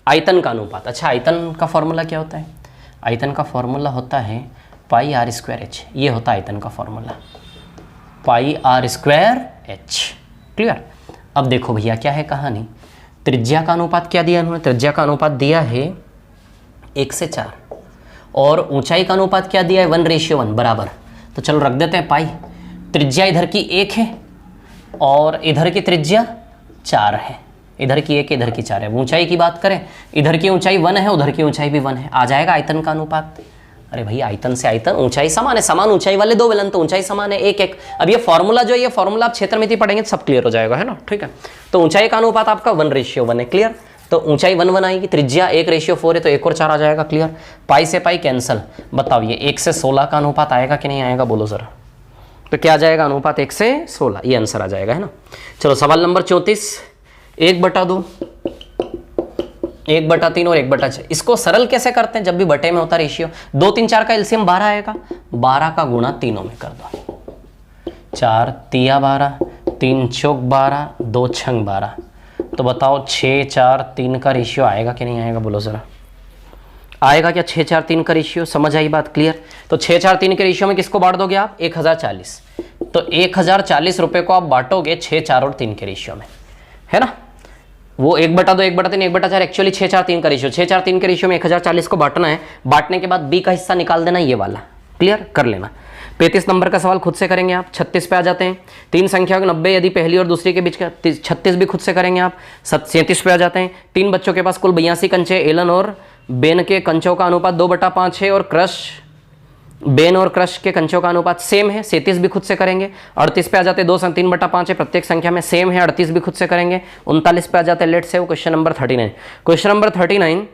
आयतन का अनुपात। अच्छा, आयतन का फॉर्मूला क्या होता है? आयतन का फॉर्मूला होता है πr²h, ये होता है आयतन का formula. Pi R square H. Clear. अब देखो भैया क्या है कहानी, त्रिज्या का अनुपात क्या दिया उन्होंने, त्रिज्या का अनुपात दिया है 1:4 और ऊंचाई का अनुपात क्या दिया है 1:1 बराबर। तो चलो रख देते हैं पाई, त्रिज्या इधर की 1 है और इधर की त्रिज्या 4 है, इधर की 1 इधर की 4 है। ऊंचाई की बात करें, इधर की ऊंचाई 1 है उधर की ऊंचाई भी 1 है, आ जाएगा आयतन का अनुपात। अरे भाई आयतन से आयतन, ऊंचाई समान है, समान ऊंचाई वाले दो बेलन तो ऊंचाई समान है 1:1। अब ये फॉर्मूला जो है, ये फॉर्मूला आप क्षेत्रमिति पढ़ेंगे तो सब क्लियर हो जाएगा, है ना। ठीक है, तो ऊंचाई का अनुपात आपका 1:1 है। क्लियर। तो ऊंचाई 1:1 आएगी, त्रिज्या 1:4 है तो 1 और 4 आ जाएगा। क्लियर। पाई से पाई कैंसल। बताओ ये 1 से 16 का अनुपात आएगा कि नहीं आएगा, बोलो जरा। तो क्या आ जाएगा अनुपात 1 से 16, ये आंसर आ जाएगा, है ना। चलो सवाल नंबर 34, 1/2, 1/3 और 1/6। इसको सरल कैसे करते हैं, जब भी बटे में होता रेशियो, 2 3 4 का एलसीएम 12 आएगा, 12 का गुणा तीनों में कर दो, 4 तिया 12, 3 चौक 12, 2 छंग 12। तो बताओ 6 4 3 का रेशियो आएगा कि नहीं आएगा, बोलो जरा। आएगा क्या 6 4 3 का रेशियो, समझ आई बात। क्लियर। तो 6 4 3 के रेशियो में किसको बांट दोगे आप, 1040। तो 1040 रुपये को आप बांटोगे 6 4 और 3 के रेशियो में, है ना। वो 1/2, 1/3, 1/4 एक्चुअली 6 4 3 का रेशियो, 6 4 3 के रेशियो में 1040 को बांटना है। बांटने के बाद बी का हिस्सा निकाल देना, ये वाला। क्लियर कर लेना। 35 नंबर का सवाल खुद से करेंगे आप। 36 पे आ जाते हैं, 3 संख्या 90 यदि पहली और दूसरी के बीच का, 36 भी खुद से करेंगे आप। 37 पे आ जाते हैं, 3 बच्चों के पास कुल 82 कंचे, एलन और बेन के कंचों का अनुपात 2/5 है और क्रश, बेन और क्रश के कंचों का अनुपात सेम है। 37 भी खुद से करेंगे। 38 पे आ जाते हैं, 2 3/5 है, प्रत्येक संख्या में सेम है, 38 भी खुद से करेंगे। 39 पे आ जाते हैं, लेट से क्वेश्चन नंबर 39। क्वेश्चन नंबर 39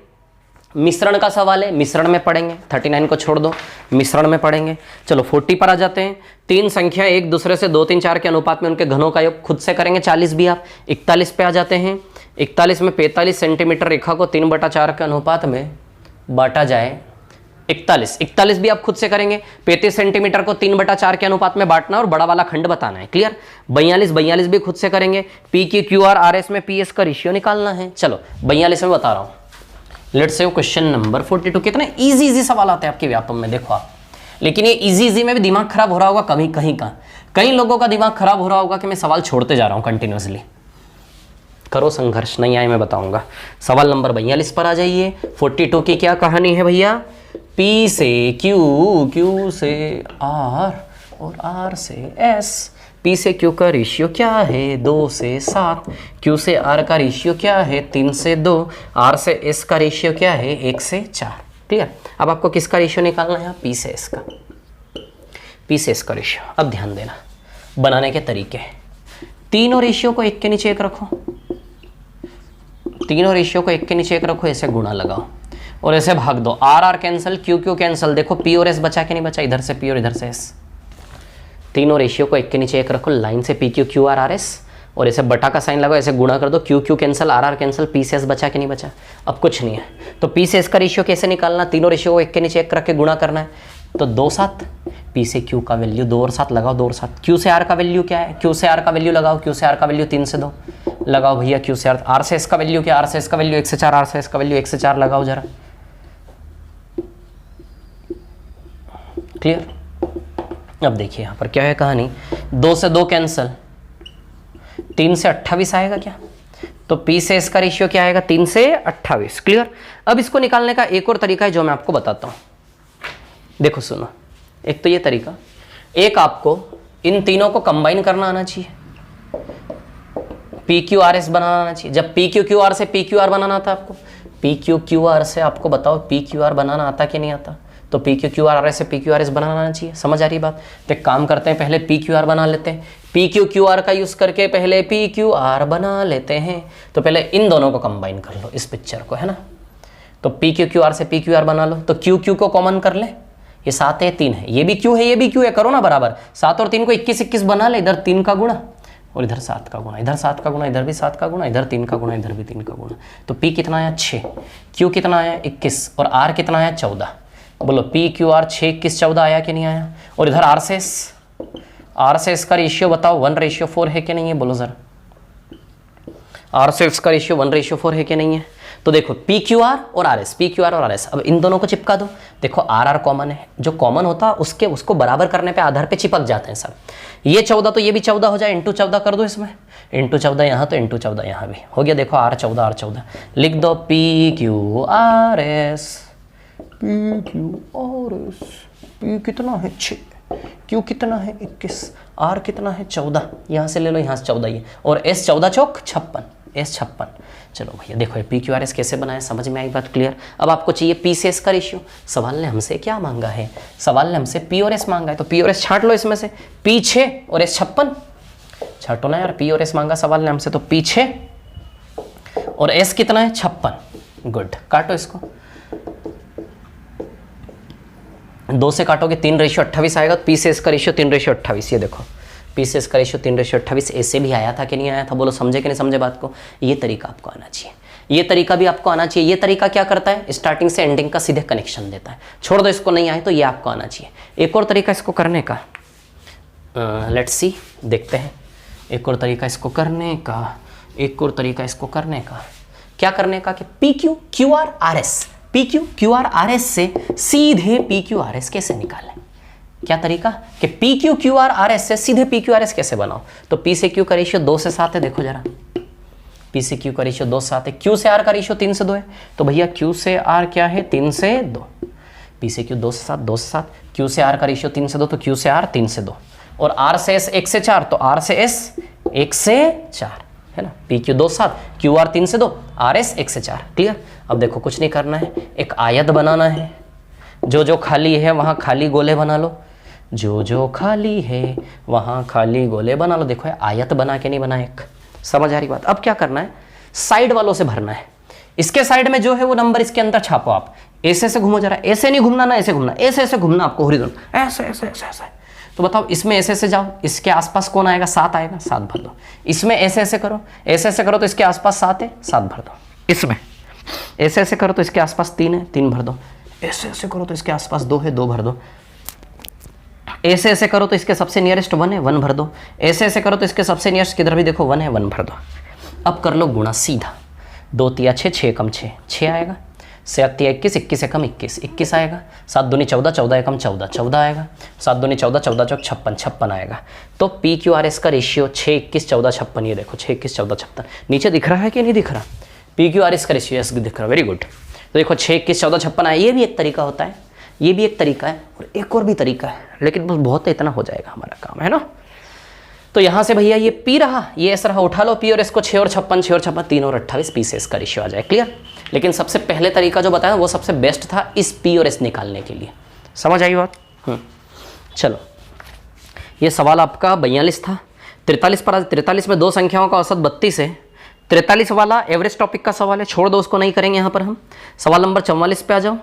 मिश्रण का सवाल है, मिश्रण में पढ़ेंगे। 39 को छोड़ दो, मिश्रण में पढ़ेंगे। चलो 40 पर आ जाते हैं, 3 संख्या एक दूसरे से 2 3 4 के अनुपात में उनके घनों का योग खुद से करेंगे, 40 भी आप। 41 पे आ जाते हैं, 41 में 45 सेंटीमीटर रेखा को 3/4 के अनुपात में बांटा जाए। 41 भी आप खुद से करेंगे। 35 सेंटीमीटर को 3/4 के अनुपात में बांटना और बड़ा वाला खंड बताना है। क्लियर। 42 भी खुद से करेंगे। पी की क्यू आर आर एस में पी एस का रेशियो निकालना है। चलो 42 में बता रहा हूँ। Let's say question number 42। कितने इजी सवाल आते हैं आपके व्यापम में, देखो आप। लेकिन ये इजी में भी दिमाग खराब हो रहा होगा कहीं लोगों का दिमाग खराब हो रहा होगा कि मैं सवाल छोड़ते जा रहा हूँ कंटिन्यूसली। करो संघर्ष, नहीं आए मैं बताऊंगा। सवाल नंबर 42 पर आ जाइए। 42 की क्या कहानी है भैया, P से Q, Q से R और R से S। P से Q का रेशियो क्या है 2 से 7, Q से R का रेशियो क्या है 3 से 2, R से S का रेशियो क्या है 1 से 4। क्लियर। अब आपको किसका रेशियो निकालना है, P से S का, P से S का रेशियो। अब ध्यान देना बनाने के तरीके, तीनों रेशियो को एक के नीचे एक रखो, तीनों रेशियो को एक के नीचे एक रखो, ऐसे गुणा लगाओ और ऐसे भाग दो। R R cancel, Q Q cancel. देखो पी और एस बचा कि नहीं बचा, इधर से पी और इधर से एस। तीनों रेशियो को एक के नीचे एक रखो, लाइन से P Q Q R R S और ऐसे बटा का साइन लगाओ, ऐसे गुणा कर दो। Q Q cancel, R R cancel, P से एस बचा कि नहीं बचा। अब कुछ नहीं है तो पी से एस का रेशियो कैसे निकालना, तीनों रेशियो को एक के नीचे एक रख के गुणा करना है। तो 2 7, पी से क्यू का वैल्यू 2 और 7 लगाओ, 2 और 7। क्यू से आर का वैल्यू क्या है, क्यू से आर का वैल्यू लगाओ, क्यू से आर का वैल्यू 3 से 2 लगाओ भैया। क्यू से आर से एस का वैल्यू क्या, आर से एस का वैल्यू 1 से 4, आर से एस का वैल्यू 1 से 4 लगाओ जरा। क्लियर। अब देखिए यहां पर क्या है कहानी, 2 से 2 कैंसल, 3 से 28 आएगा क्या, तो P से S का रेशियो क्या आएगा 3 से 28। क्लियर। अब इसको निकालने का एक और तरीका है जो मैं आपको बताता हूं। देखो सुनो, एक तो ये तरीका, एक आपको इन तीनों को कंबाइन करना आना चाहिए, PQRS बनाना आना चाहिए। जब PQQR से PQR बनाना था आपको, PQQR से आपको बताओ PQR बनाना आता कि नहीं आता, तो PQQR से PQRS बनाना आना चाहिए। समझ आ रही बात। तो एक काम करते हैं, पहले PQR बना लेते हैं, PQQR का यूज करके पहले PQR बना लेते हैं। तो पहले इन दोनों को कंबाइन कर लो, इस पिक्चर को, है ना। तो PQQR से PQR बना लो, तो QQ को कॉमन कर ले, ये 7 है 3 है, ये भी Q है ये भी Q है, करो ना बराबर। 7 और 3 को 21 21 बना ले, इधर 3 का गुणा और इधर 7 का गुणा, इधर 7 का गुणा, इधर भी 7 का गुणा, इधर 3 का गुणा, इधर भी 3 का गुणा। तो P कितना आया 6, Q कितना आया 21 और R कितना आया 14। बोलो PQR 6 21 14 आया कि नहीं आया। और इधर R से S का रेशियो बताओ 1:4 है कि नहीं है, बोलो जरा। R से S का रेशियो 1:4 है कि नहीं है। तो देखो पी क्यू आर और R S, P Q R और आर एस, अब इन दोनों को चिपका दो। देखो आर आर कॉमन है, जो कॉमन होता है उसको बराबर करने पे आधार पे चिपक जाते हैं सब। ये 14 तो ये भी 14 हो जाए, इंटू 14 कर दो इसमें, इंटू 14 यहाँ तो इंटू 14 यहाँ भी हो गया। देखो आर 14 आर 14 लिख दो, P Q R S, P Q R S. P कितना है 6, क्यू कितना है 21, आर कितना है 14, यहाँ से ले लो, यहाँ से 14 ये, और एस 14 चौक 56, एस 56। चलो भैया देखो ये पी क्यू आर एस कैसे बनाया, समझ में आई बात क्लियर। अब आपको चाहिए पी से एस का रेशियो। सवाल ने हमसे क्या मांगा है, सवाल ने हमसे पी और एस मांगा है, तो पी और एस छांट लो इसमें से, पी 6 और एस 56 छांटो ना यार। पी और एस मांगा सवाल ने हमसे, तो पी 6 और एस कितना है 56। गुड, काटो इसको, 2 से काटोगे 3:28 आएगा। पी से एस का रेशियो 3:28, ये देखो पी से एस का रेशियो 3:28। ऐसे भी आया था कि नहीं आया था, बोलो समझे कि नहीं समझे बात को। ये तरीका आपको आना चाहिए, ये तरीका भी आपको आना चाहिए। ये तरीका क्या करता है, स्टार्टिंग से एंडिंग का सीधे कनेक्शन देता है। छोड़ दो इसको, नहीं आए तो ये आपको आना चाहिए। एक और तरीका इसको करने का, लेट्स सी, देखते हैं एक और तरीका इसको करने का, एक और तरीका इसको करने का। क्या करने का कि P Q Q R R S, P Q Q R R S से सीधे पी क्यू आर एस कैसे निकालें। क्या तरीका कि P Q Q R R S से सीधे पी क्यू आर एस कैसे बनाओ। तो पी से क्यू का रेशियो 2 से 7 है, देखो जरा, पी से क्यू का रेशियो 2 से 7 है। क्यू से आर का रेशियो 3 से 2 है, तो भैया क्यू से आर क्या है 3 से 2। पी से क्यू 2 से 7, 2 से 7, क्यू से आर का रेशियो 3 से 2, तो क्यू से आर 3 से 2, और आर से एस 1 से 4, तो आर से एस 1 से 4 है ना। पी क्यू 2 से 7, क्यू आर 3 से 2, आर एस 1 से 4। क्लियर। अब देखो कुछ नहीं करना है, एक आयत बनाना है, जो जो खाली है वहाँ खाली गोले बना लो, जो जो खाली है वहाँ खाली गोले बना लो। देखो आयत बना के नहीं बना, एक समझ आ रही बात। अब क्या करना है, साइड वालों से भरना है। इसके साइड में जो है वो नंबर इसके अंदर छापो आप, ऐसे से घूमो जरा, ऐसे नहीं घूमना ना, ऐसे घूमना, ऐसे ऐसे घूमना आपको, हॉरिजॉन्टल ऐसे ऐसे ऐसे ऐसे। तो बताओ इसमें ऐसे ऐसे जाओ, इसके आसपास कौन आएगा, 7 आएगा, 7 भर दो। इसमें ऐसे ऐसे करो, ऐसे ऐसे करो तो इसके आसपास 7 है, 7 भर दो। इसमें ऐसे ऐसे करो तो इसके आसपास 3 है, 3 भर दो। ऐसे ऐसे करो तो इसके आसपास 2 है, 2 भर दो। ऐसे ऐसे करो तो इसके सबसे नियरेस्ट 1 है, 1 भर दो। ऐसे ऐसे करो तो इसके सबसे नियरेस्ट किधर भी देखो 1 है, 1 भर दो। अब कर लो गुणा सीधा, 2 तिया 6, 6 कम 6, 6 आएगा। 7 तिया 21, 21 एकम 21, 21 आएगा। 7 दूनी 14, 14 एकम 14, 14 आएगा। 7 दूनी 14, 14 चौक 56, 56 आएगा। तो पी क्यू आर एस का रेशियो 6, 21, 14, 56, ये देखो 6, 21, 14, 56। नीचे दिख रहा है कि नहीं दिख रहा, पी क्यू आर एस का रेशियो एस दिख रहा है, वेरी गुड। तो देखो 6, 21, 14, 56 आया। ये भी एक तरीका होता है, ये भी एक तरीका है, और एक और भी तरीका है, लेकिन बस बहुत इतना हो जाएगा हमारा काम, है ना। तो यहाँ से भैया ये पी रहा, ये एस रहा, उठा लो पी और एस को, 6 और 56, 6 और 56, 3 और 28, पी से एस का रेशियो आ जाए। क्लियर। लेकिन सबसे पहले तरीका जो बताया वो सबसे बेस्ट था इस पी और एस निकालने के लिए। समझ आई बात। चलो ये सवाल आपका 42 था। 43 पर, 43 में 2 संख्याओं का औसत 32 है। 43 वाला एवरेज टॉपिक का सवाल है, छोड़ दो उसको, नहीं करेंगे यहाँ पर हम। सवाल नंबर 44 पे आ जाओ।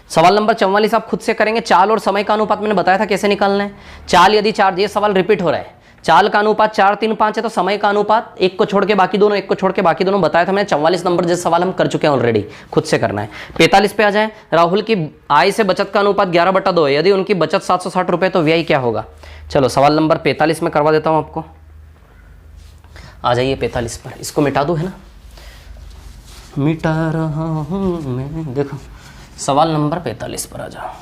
सवाल नंबर 44 आप खुद से करेंगे। चाल और समय का अनुपात मैंने बताया था कैसे निकालना है। चाल यदि 4, ये सवाल रिपीट हो रहा है, चाल का अनुपात 4, 3, 5 है, तो समय का अनुपात 1 को छोड़ के बाकी दोनों, 1 को छोड़ के बाकी दोनों बताया था मैंने। 44 नंबर जैसे सवाल हम कर चुके हैं ऑलरेडी, खुद से करना है। 45 पे आ जाए। राहुल की आय से बचत का अनुपात 11/2 है, यदि उनकी बचत 760 रुपये तो व्यय क्या होगा। चलो सवाल नंबर 45 में करवा देता हूँ आपको। आ जाइए 45 पर, इसको मिटा दो, है ना, मिटा रहा हूँ मैं। देखो सवाल नंबर 45 पर आ जाओ।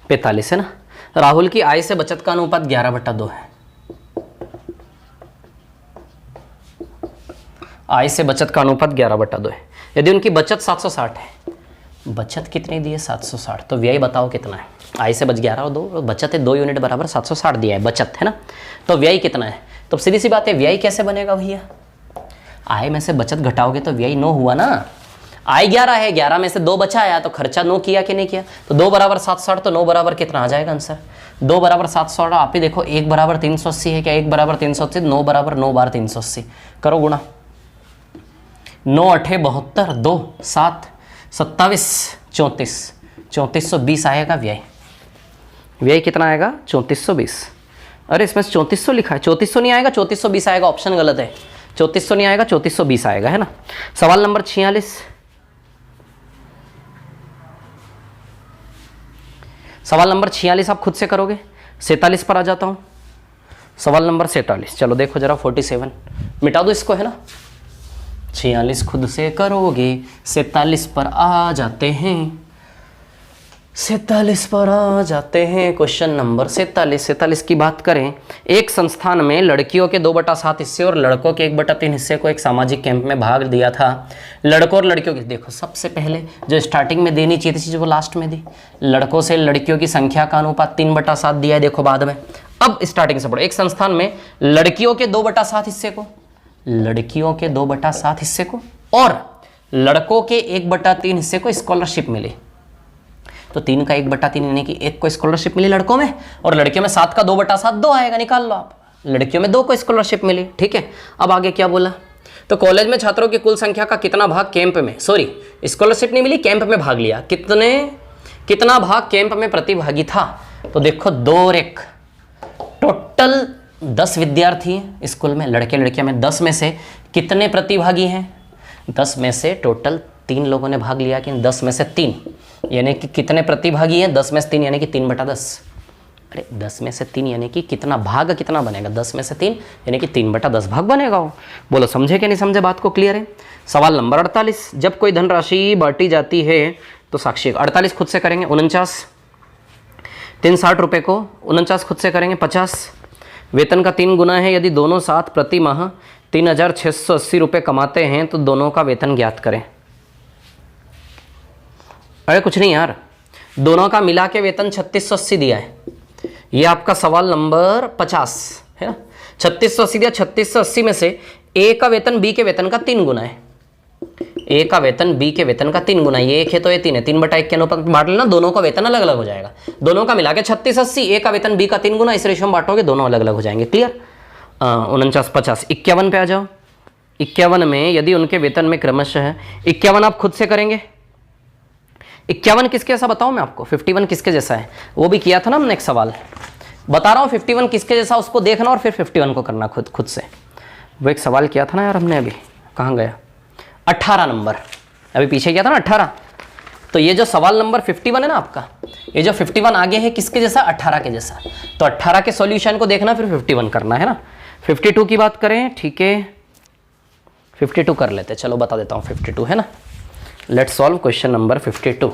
पैंतालीस है ना। राहुल की आय से बचत का अनुपात 11/2 है। आय से बचत का अनुपात 11/2 है। यदि उनकी बचत 760 है, बचत कितनी दी है 760, तो व्यय बताओ कितना है। आय से बच 11 और 2, बचत है 2 यूनिट बराबर 760 दिया है बचत, है ना। तो व्यय कितना है, तो सीधी सी बात है व्यय कैसे बनेगा भैया, आय में से बचत घटाओगे तो व्यय 9 हुआ ना। आय 11 है, 11 में से 2 बचा आया, तो खर्चा 9 किया कि नहीं किया। तो 2 बराबर 760, तो 9 बराबर कितना आ जाएगा आंसर। 2 बराबर 760, आप ही देखो 1 बराबर 380 है क्या, 1 बराबर 380, 9 बराबर 9 बार 380, करो गुणा। 9 8 72, 2 7 27 34 3420 आएगा व्यय। व्यय कितना आएगा 3420। अरे इसमें 3400 लिखा है, 3400 नहीं आएगा, 3420 आएगा, ऑप्शन गलत है। 3400 नहीं आएगा, 3420 आएगा, है ना। सवाल नंबर 46, सवाल नंबर 46 आप खुद से करोगे। 47 पर आ जाता हूं। सवाल नंबर 47, चलो देखो जरा 47 मिटा दो इसको, है ना। 46 खुद से करोगे, 47 पर आ जाते हैं, 47 पर आ जाते हैं। क्वेश्चन नंबर 47 की बात करें। एक संस्थान में लड़कियों के 2/7 हिस्से और लड़कों के 1/3 हिस्से को एक सामाजिक कैंप में भाग दिया था। लड़कों और लड़कियों की, देखो सबसे पहले जो स्टार्टिंग में देनी चाहिए थी वो लास्ट में दी। लड़कों से लड़कियों की संख्या का अनुपात 3/7 दिया है, देखो बाद में। अब स्टार्टिंग से पढ़ो। एक संस्थान में लड़कियों के 2/7 हिस्से को, लड़कियों के 2/7 हिस्से को और लड़कों के 1/3 हिस्से को स्कॉलरशिप मिली। तो 3 का 1/3 यानी कि 1 को स्कॉलरशिप मिली लड़कों में, और लड़कियों में 7 का 2/7 2 आएगा, निकाल लो आप। लड़कियों में 2 को स्कॉलरशिप मिली, ठीक है। अब आगे क्या बोला, तो कॉलेज में छात्रों की कुल संख्या का कितना भाग कैंप में, सॉरी स्कॉलरशिप नहीं मिली, कैंप में भाग लिया, कितना भाग कैंप में प्रतिभागी था। तो देखो 2 और 1, टोटल 10 विद्यार्थी हैं स्कूल में, लड़के लड़कियां में। 10 में से कितने प्रतिभागी हैं, 10 में से टोटल 3 लोगों ने भाग लिया, कि 10 में से 3 यानी कि कितने प्रतिभागी हैं, 10 में से 3 यानी कि 3/10। अरे 10 में से 3 यानी कि कितना भाग कितना बनेगा, 10 में से 3 यानी कि 3/10 भाग बनेगा वो। बोलो समझे कि नहीं समझे, बात को क्लियर है। सवाल नंबर 48, जब कोई धनराशि बांटी जाती है तो साक्षी, 48 खुद से करेंगे। 49, 360 रुपये को 49 खुद से करेंगे। 50, वेतन का 3 गुना है, यदि दोनों साथ प्रति माह 3680 रुपये कमाते हैं तो दोनों का वेतन ज्ञात करें। अरे कुछ नहीं यार, दोनों का मिला के वेतन 3680 दिया है, ये आपका सवाल नंबर 50 है ना। 3680 दिया, 3680 में से ए का वेतन बी के वेतन का 3 गुना है, ए का वेतन बी के वेतन का 3 गुना, ये 1 है तो ये 3 है, 3/1 के अनुपात बांट लेना, दोनों का वेतन अलग अलग हो जाएगा। दोनों का मिला के 3680, ए का वेतन बी का 3 गुना, इस रेशो में बांटोगे दोनों अलग अलग हो जाएंगे। क्लियर। 49, 50, 51 पे आ जाओ। 51 में यदि उनके वेतन में क्रमशः 51 आप खुद से करेंगे। 51 किसके जैसा बताऊं मैं आपको, 51 किसके जैसा है वो भी किया था ना हमने एक सवाल, बता रहा हूं 51 किसके जैसा, उसको देखना और फिर 51 को करना खुद से। वो एक सवाल किया था ना यार हमने, अभी कहाँ गया, 18 नंबर, अभी पीछे किया था ना 18। तो ये जो सवाल नंबर 51 है ना आपका, ये जो 51 आगे है किसके जैसा, 18 के जैसा। तो 18 के सॉल्यूशन को देखना फिर 51 करना है ना। 52 की बात करें, ठीक है 52 कर लेते, चलो बता देता हूँ 52 है ना। लेट्स सॉल्व क्वेश्चन नंबर 52,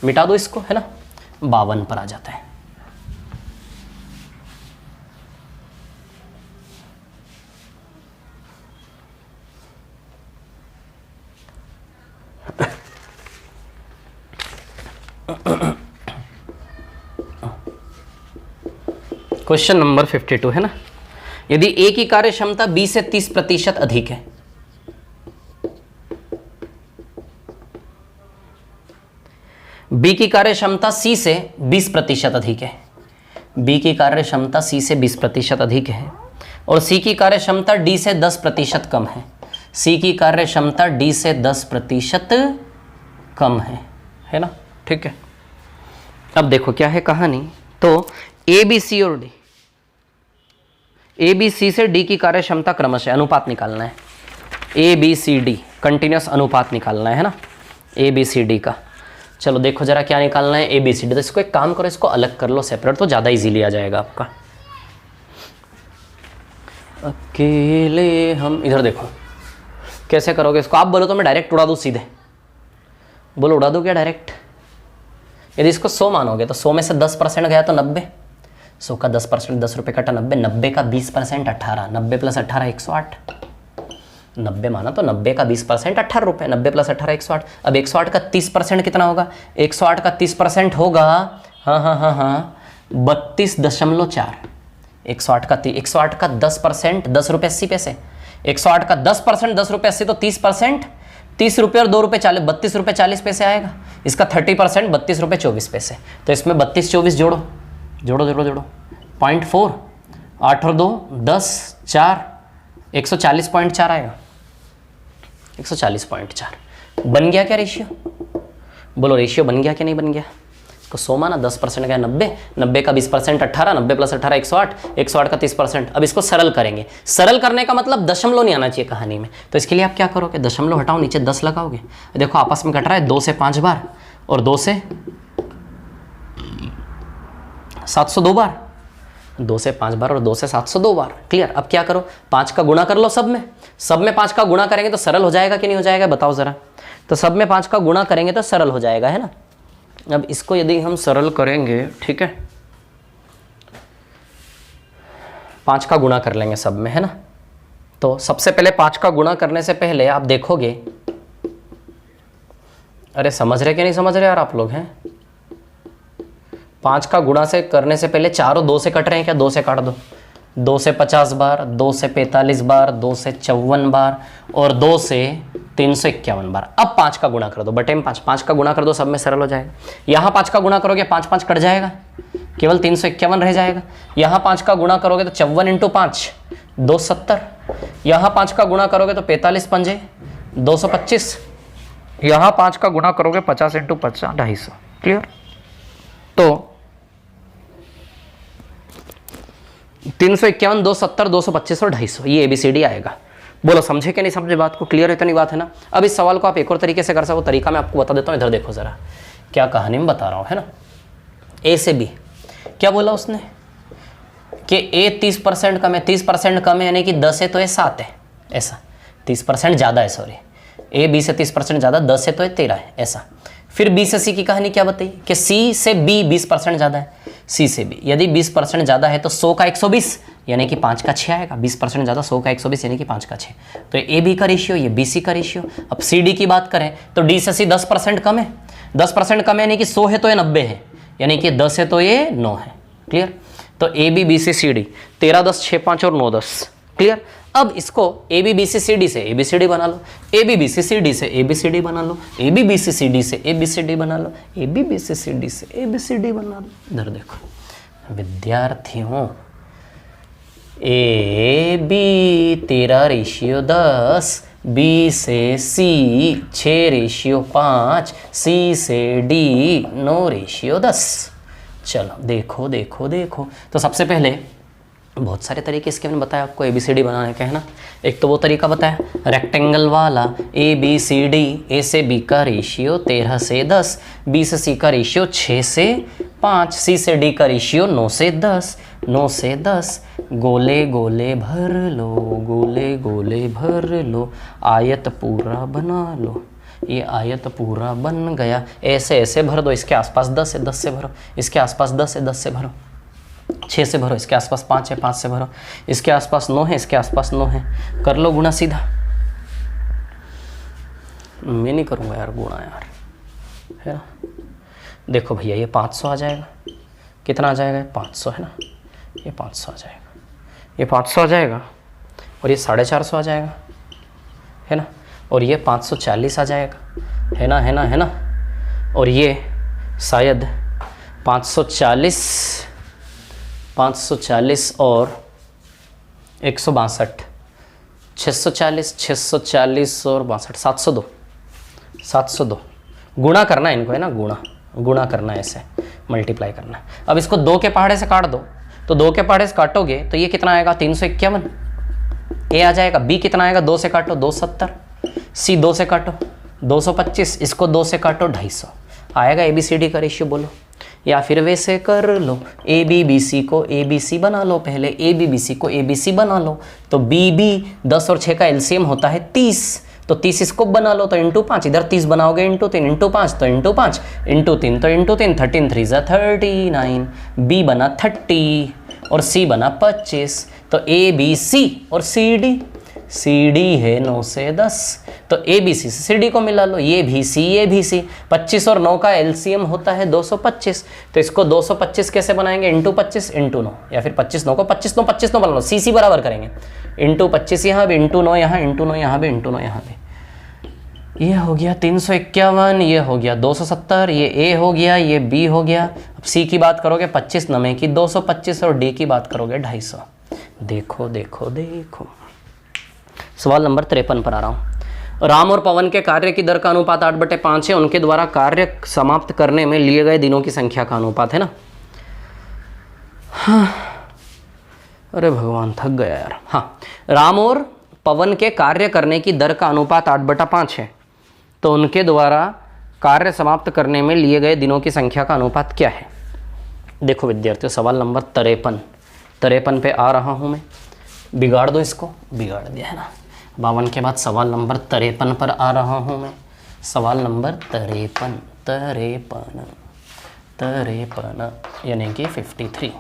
मिटा दो इसको, है ना। 52 पर आ जाता है। क्वेश्चन नंबर 52 है ना। यदि ए की कार्य क्षमता 20 से 30% अधिक है, बी की कार्य क्षमता सी से 20% अधिक है, बी की कार्य क्षमता सी से 20% अधिक है, और सी की कार्य क्षमता डी से 10% कम है, सी की कार्य क्षमता डी से 10% कम है ना, ठीक है। अब देखो क्या है कहानी, तो ए बी सी और डी, ए बी सी से डी की कार्य क्षमता क्रमशः अनुपात निकालना है, A B C D continuous अनुपात निकालना है ना, ए बी सी डी का। चलो देखो जरा क्या निकालना है, ए बी सी डी। तो इसको एक काम करो, इसको अलग कर लो सेपरेट, तो ज़्यादा इजीली आ जाएगा आपका। अकेले हम, इधर देखो कैसे करोगे इसको, आप बोलो तो मैं डायरेक्ट उड़ा दूँ सीधे, बोलो उड़ा दो क्या डायरेक्ट। यदि इसको 100 मानोगे तो 100 में से 10% गया तो 90, 100 का 10%, 10 रुपये कटा 90, 90 का 20% 18, 90 + 18 108, 90 माना तो 90 का 20% 18 रुपये, 90 + 18 108। अब 108 का 30% कितना होगा, 108 का 30% होगा, हाँ 32.4। 108 का 10% 10 रुपये 80 पैसे, 108 का 10% 10 रुपये 80, तो 30% 30 रुपये और 2 रुपये 40, 32 रुपये 40 पैसे आएगा। इसका 30% 32 रुपये 24 पैसे, तो इसमें 32 24 जोड़ो 0.4, 8 और 2 10, 4 140.4 आएगा, 140.4 बन गया क्या रेशियो, बोलो रेशियो बन गया कि नहीं बन गया। को 100 माना, 10% का है 90, 90 का 20% 18, 90 प्लस 18 108, 108 का 30%। अब इसको सरल करेंगे। सरल करने का मतलब दशमलव नहीं आना चाहिए कहानी में, तो इसके लिए आप क्या करोगे, दशमलव हटाओ, नीचे 10 लगाओगे। देखो आपस में कट रहा है 2 से 5 बार और 2 से 702 बार, 2 से 5 बार और 2 से 702 बार। क्लियर। अब क्या करो, 5 का गुणा कर लो सब में 5 का गुणा करेंगे तो सरल हो जाएगा कि नहीं हो जाएगा, बताओ जरा। तो सब में 5 का गुणा करेंगे तो सरल हो जाएगा, है ना। अब इसको यदि हम सरल करेंगे, ठीक है, 5 का गुणा कर लेंगे सब में, है ना। तो सबसे पहले 5 का गुणा करने से पहले आप देखोगे, अरे समझ रहे कि नहीं समझ रहे यार आप लोग हैं। 5 का गुणा से करने से पहले चारों 2 से कट रहे हैं क्या, 2 से काट दो, 2 से 50 बार, 2 से 45 बार, 2 से 54 बार और 2 से 351 बार। अब 5 का गुणा कर दो, बटे में 5 का गुणा कर दो, सब में सरल हो जाएगा। यहाँ 5 का गुणा करोगे 5 5 कट जाएगा, केवल 351 रह जाएगा। यहाँ 5 का गुणा करोगे तो 54 × 5 270, यहाँ 5 का गुणा करोगे तो 45 पंजे 225, यहाँ 5 का गुणा करोगे 50 × 50 250। क्लियर। तो 351, 270, 225 और 250, ये ABCD आएगा। बोलो समझे कि नहीं समझे बात को, क्लियर है? इतनी बात है ना। अब इस सवाल को आप एक और तरीके से कर सकते हो, तरीका मैं आपको बता देता हूँ। इधर देखो जरा क्या कहानी में बता रहा हूँ, है ना। A से B क्या बोला उसने कि A 30% कम है, 30% कम है यानी कि 10 है तो ये 7 है, ऐसा। 30% ज़्यादा है, सॉरी, A B से 30% ज़्यादा, 10 है तो ये 13 है, ऐसा। फिर B से C की कहानी क्या बताई कि C से B 20% ज़्यादा है, C से B यदि 20% ज़्यादा है तो 100 का 120 यानी कि 5 का 6 आएगा। 20% ज़्यादा 100 का 120 यानी कि 5 का 6। तो ये AB का रेशियो, ये BC का रेशियो। अब CD की बात करें तो D से C 10% कम है, 10% कम है यानी कि 100 है तो ये 90 है, यानी कि 10 है तो ये 9 है। क्लियर। तो AB BC CD 13 10 6 5 और 9 10। क्लियर। अब इसको AB BC CD से ABCD बना लो, AB BC CD से ABCD बना लो, AB BC CD से ABCD बना लो, AB BC CD से ABCD बना लो। इधर देखो विद्यार्थियों, AB 13 रेशियो 10, B से C 6 रेशियो 5, C से D 9 रेशियो 10। चलो देखो देखो देखो। तो सबसे पहले बहुत सारे तरीके इसके मैंने बताया आपको ABCD बनाने के, है ना। एक तो वो तरीका बताया रेक्टेंगल वाला, ABCD, A से B का रेशियो 13 से 10, B से C का रेशियो 6 से 5, C से D का रेशियो 9 से 10, 9 से 10। गोले गोले भर लो, गोले गोले भर लो, आयत पूरा बना लो। ये आयत पूरा बन गया। ऐसे ऐसे भर दो, इसके आसपास 10 है 10 से भरो, इसके आसपास 10 है 10 से भरो, 6 से भरो, इसके आसपास 5 है 5 से भरो, इसके आसपास 9 है, इसके आसपास 9 है। कर लो गुणा सीधा। मैं नहीं करूँगा यार गुणा यार, है ना। देखो भैया ये 500 आ जाएगा, कितना आ जाएगा, 500 है ना, ये 500 आ जाएगा, ये 500 आ जाएगा और ये 450 आ जाएगा, है ना। और ये 540 आ जाएगा, है ना, है ना, है ना। और ये शायद 540 और 162, 640 और 62, 702 गुणा करना है इनको, है ना, गुणा करना है, ऐसे मल्टीप्लाई करना है। अब इसको 2 के पहाड़े से काट दो, तो 2 के पहाड़े से काटोगे तो ये कितना आएगा 351, ए आ जाएगा। बी कितना आएगा, 2 से काटो 270, सी 2 से काटो 225, इसको 2 से काटो 250 आएगा। ABCD का रेशियो बोलो, या फिर वैसे कर लो, ABBC को ABC बना लो, पहले ABBC को ABC बना लो। तो BB 10 और 6 का LCM होता है 30, तो 30 इसको बना लो तो इंटू 5, इधर 30 बनाओगे इंटू 3, इंटू 5 तो इंटू 5, इंटू 3 तो इंटू 3, 13 3 = 39, B बना 30 और C बना 25। तो ABC और CD है 9 से 10, तो ABC से CD को मिला लो, ये भी C, ये भी C। 25 और 9 का LCM होता है 225, तो इसको 225 कैसे बनाएंगे, इंटू 25 इंटू 9, या फिर 25 9 को 25 9 बना लो, CC बराबर करेंगे, इंटू 25 यहाँ भी, इंटू 9 यहाँ, इंटू 9 यहाँ भी, इंटू 9 यहाँ भी। ये हो गया 351, ये हो गया 270, ये A हो गया, ये B हो गया। अब C की बात करोगे 25 9 की 225 और D की बात करोगे 250। देखो देखो देखो, सवाल नंबर 53 पर आ रहा हूँ। राम और पवन के कार्य की दर का अनुपात 8/5 है, उनके द्वारा कार्य समाप्त करने में लिए गए दिनों की संख्या का अनुपात है ना। हाँ, अरे भगवान थक गया यार। हाँ, राम और पवन के कार्य करने की दर का अनुपात 8/5 है, तो उनके द्वारा कार्य समाप्त करने में लिए गए दिनों की संख्या का अनुपात क्या है। देखो विद्यार्थियों, सवाल नंबर 53 पे आ रहा हूँ मैं। बिगाड़ दो इसको, बिगाड़ दिया है ना। 52 के बाद सवाल नंबर 53 पर आ रहा हूँ मैं। सवाल नंबर 53 यानी कि 53।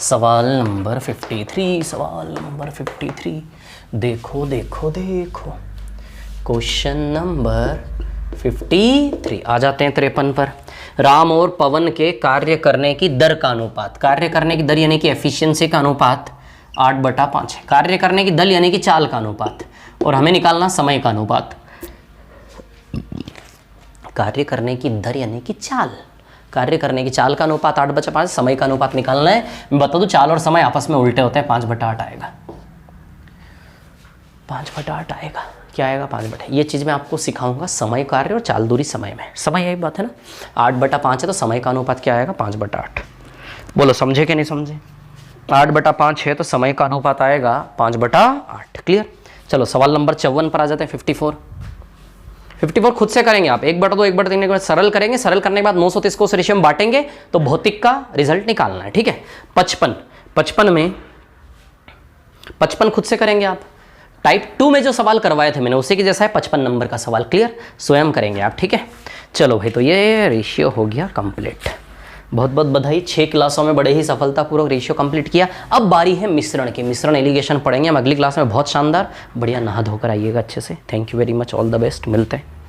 सवाल नंबर 53। देखो क्वेश्चन नंबर 53। आ जाते हैं 53 पर। राम और पवन के कार्य करने की दर का अनुपात, कार्य करने की दर यानी कि एफिशिएंसी का अनुपात 8/5 है। कार्य करने की दर यानी कि चाल का अनुपात, और हमें निकालना समय का अनुपात। कार्य करने की दर यानी कि चाल, कार्य करने की चाल का अनुपात 8/5, समय का अनुपात निकालना है। मैं बता दूं, चाल और समय आपस में उल्टे होते हैं। 5/8 आएगा, 5/8 आएगा। क्या आएगा? 5/8। ये चीज़ मैं आपको सिखाऊंगा समय कार्य और चाल दूरी समय में। समय यही बात है ना, 8/5 है तो समय का अनुपात क्या आएगा? 5/8। बोलो समझे कि नहीं समझे? 8/5 है तो समय का अनुपात आएगा 5/8। क्लियर? चलो सवाल नंबर 54 पर आ जाते हैं। 54 खुद से करेंगे आप। 1/2 1/3 के बाद सरल करेंगे। सरल करने के बाद 930 को उस रेशियो में बांटेंगे तो भौतिक का रिजल्ट निकालना है। ठीक है? 55 खुद से करेंगे आप। टाइप 2 में जो सवाल करवाए थे मैंने उसी के जैसा है 55 नंबर का सवाल। क्लियर? स्वयं करेंगे आप। ठीक है? चलो भाई, तो ये रेशियो हो गया कंप्लीट। बहुत बहुत बधाई, 6 क्लासों में बड़े ही सफलतापूर्वक रेशियो कंप्लीट किया। अब बारी है मिश्रण की। मिश्रण एलिगेशन पढ़ेंगे हम अगली क्लास में। बहुत शानदार, बढ़िया नहा धोकर आइएगा अच्छे से। Thank you very much, all the best, मिलते हैं।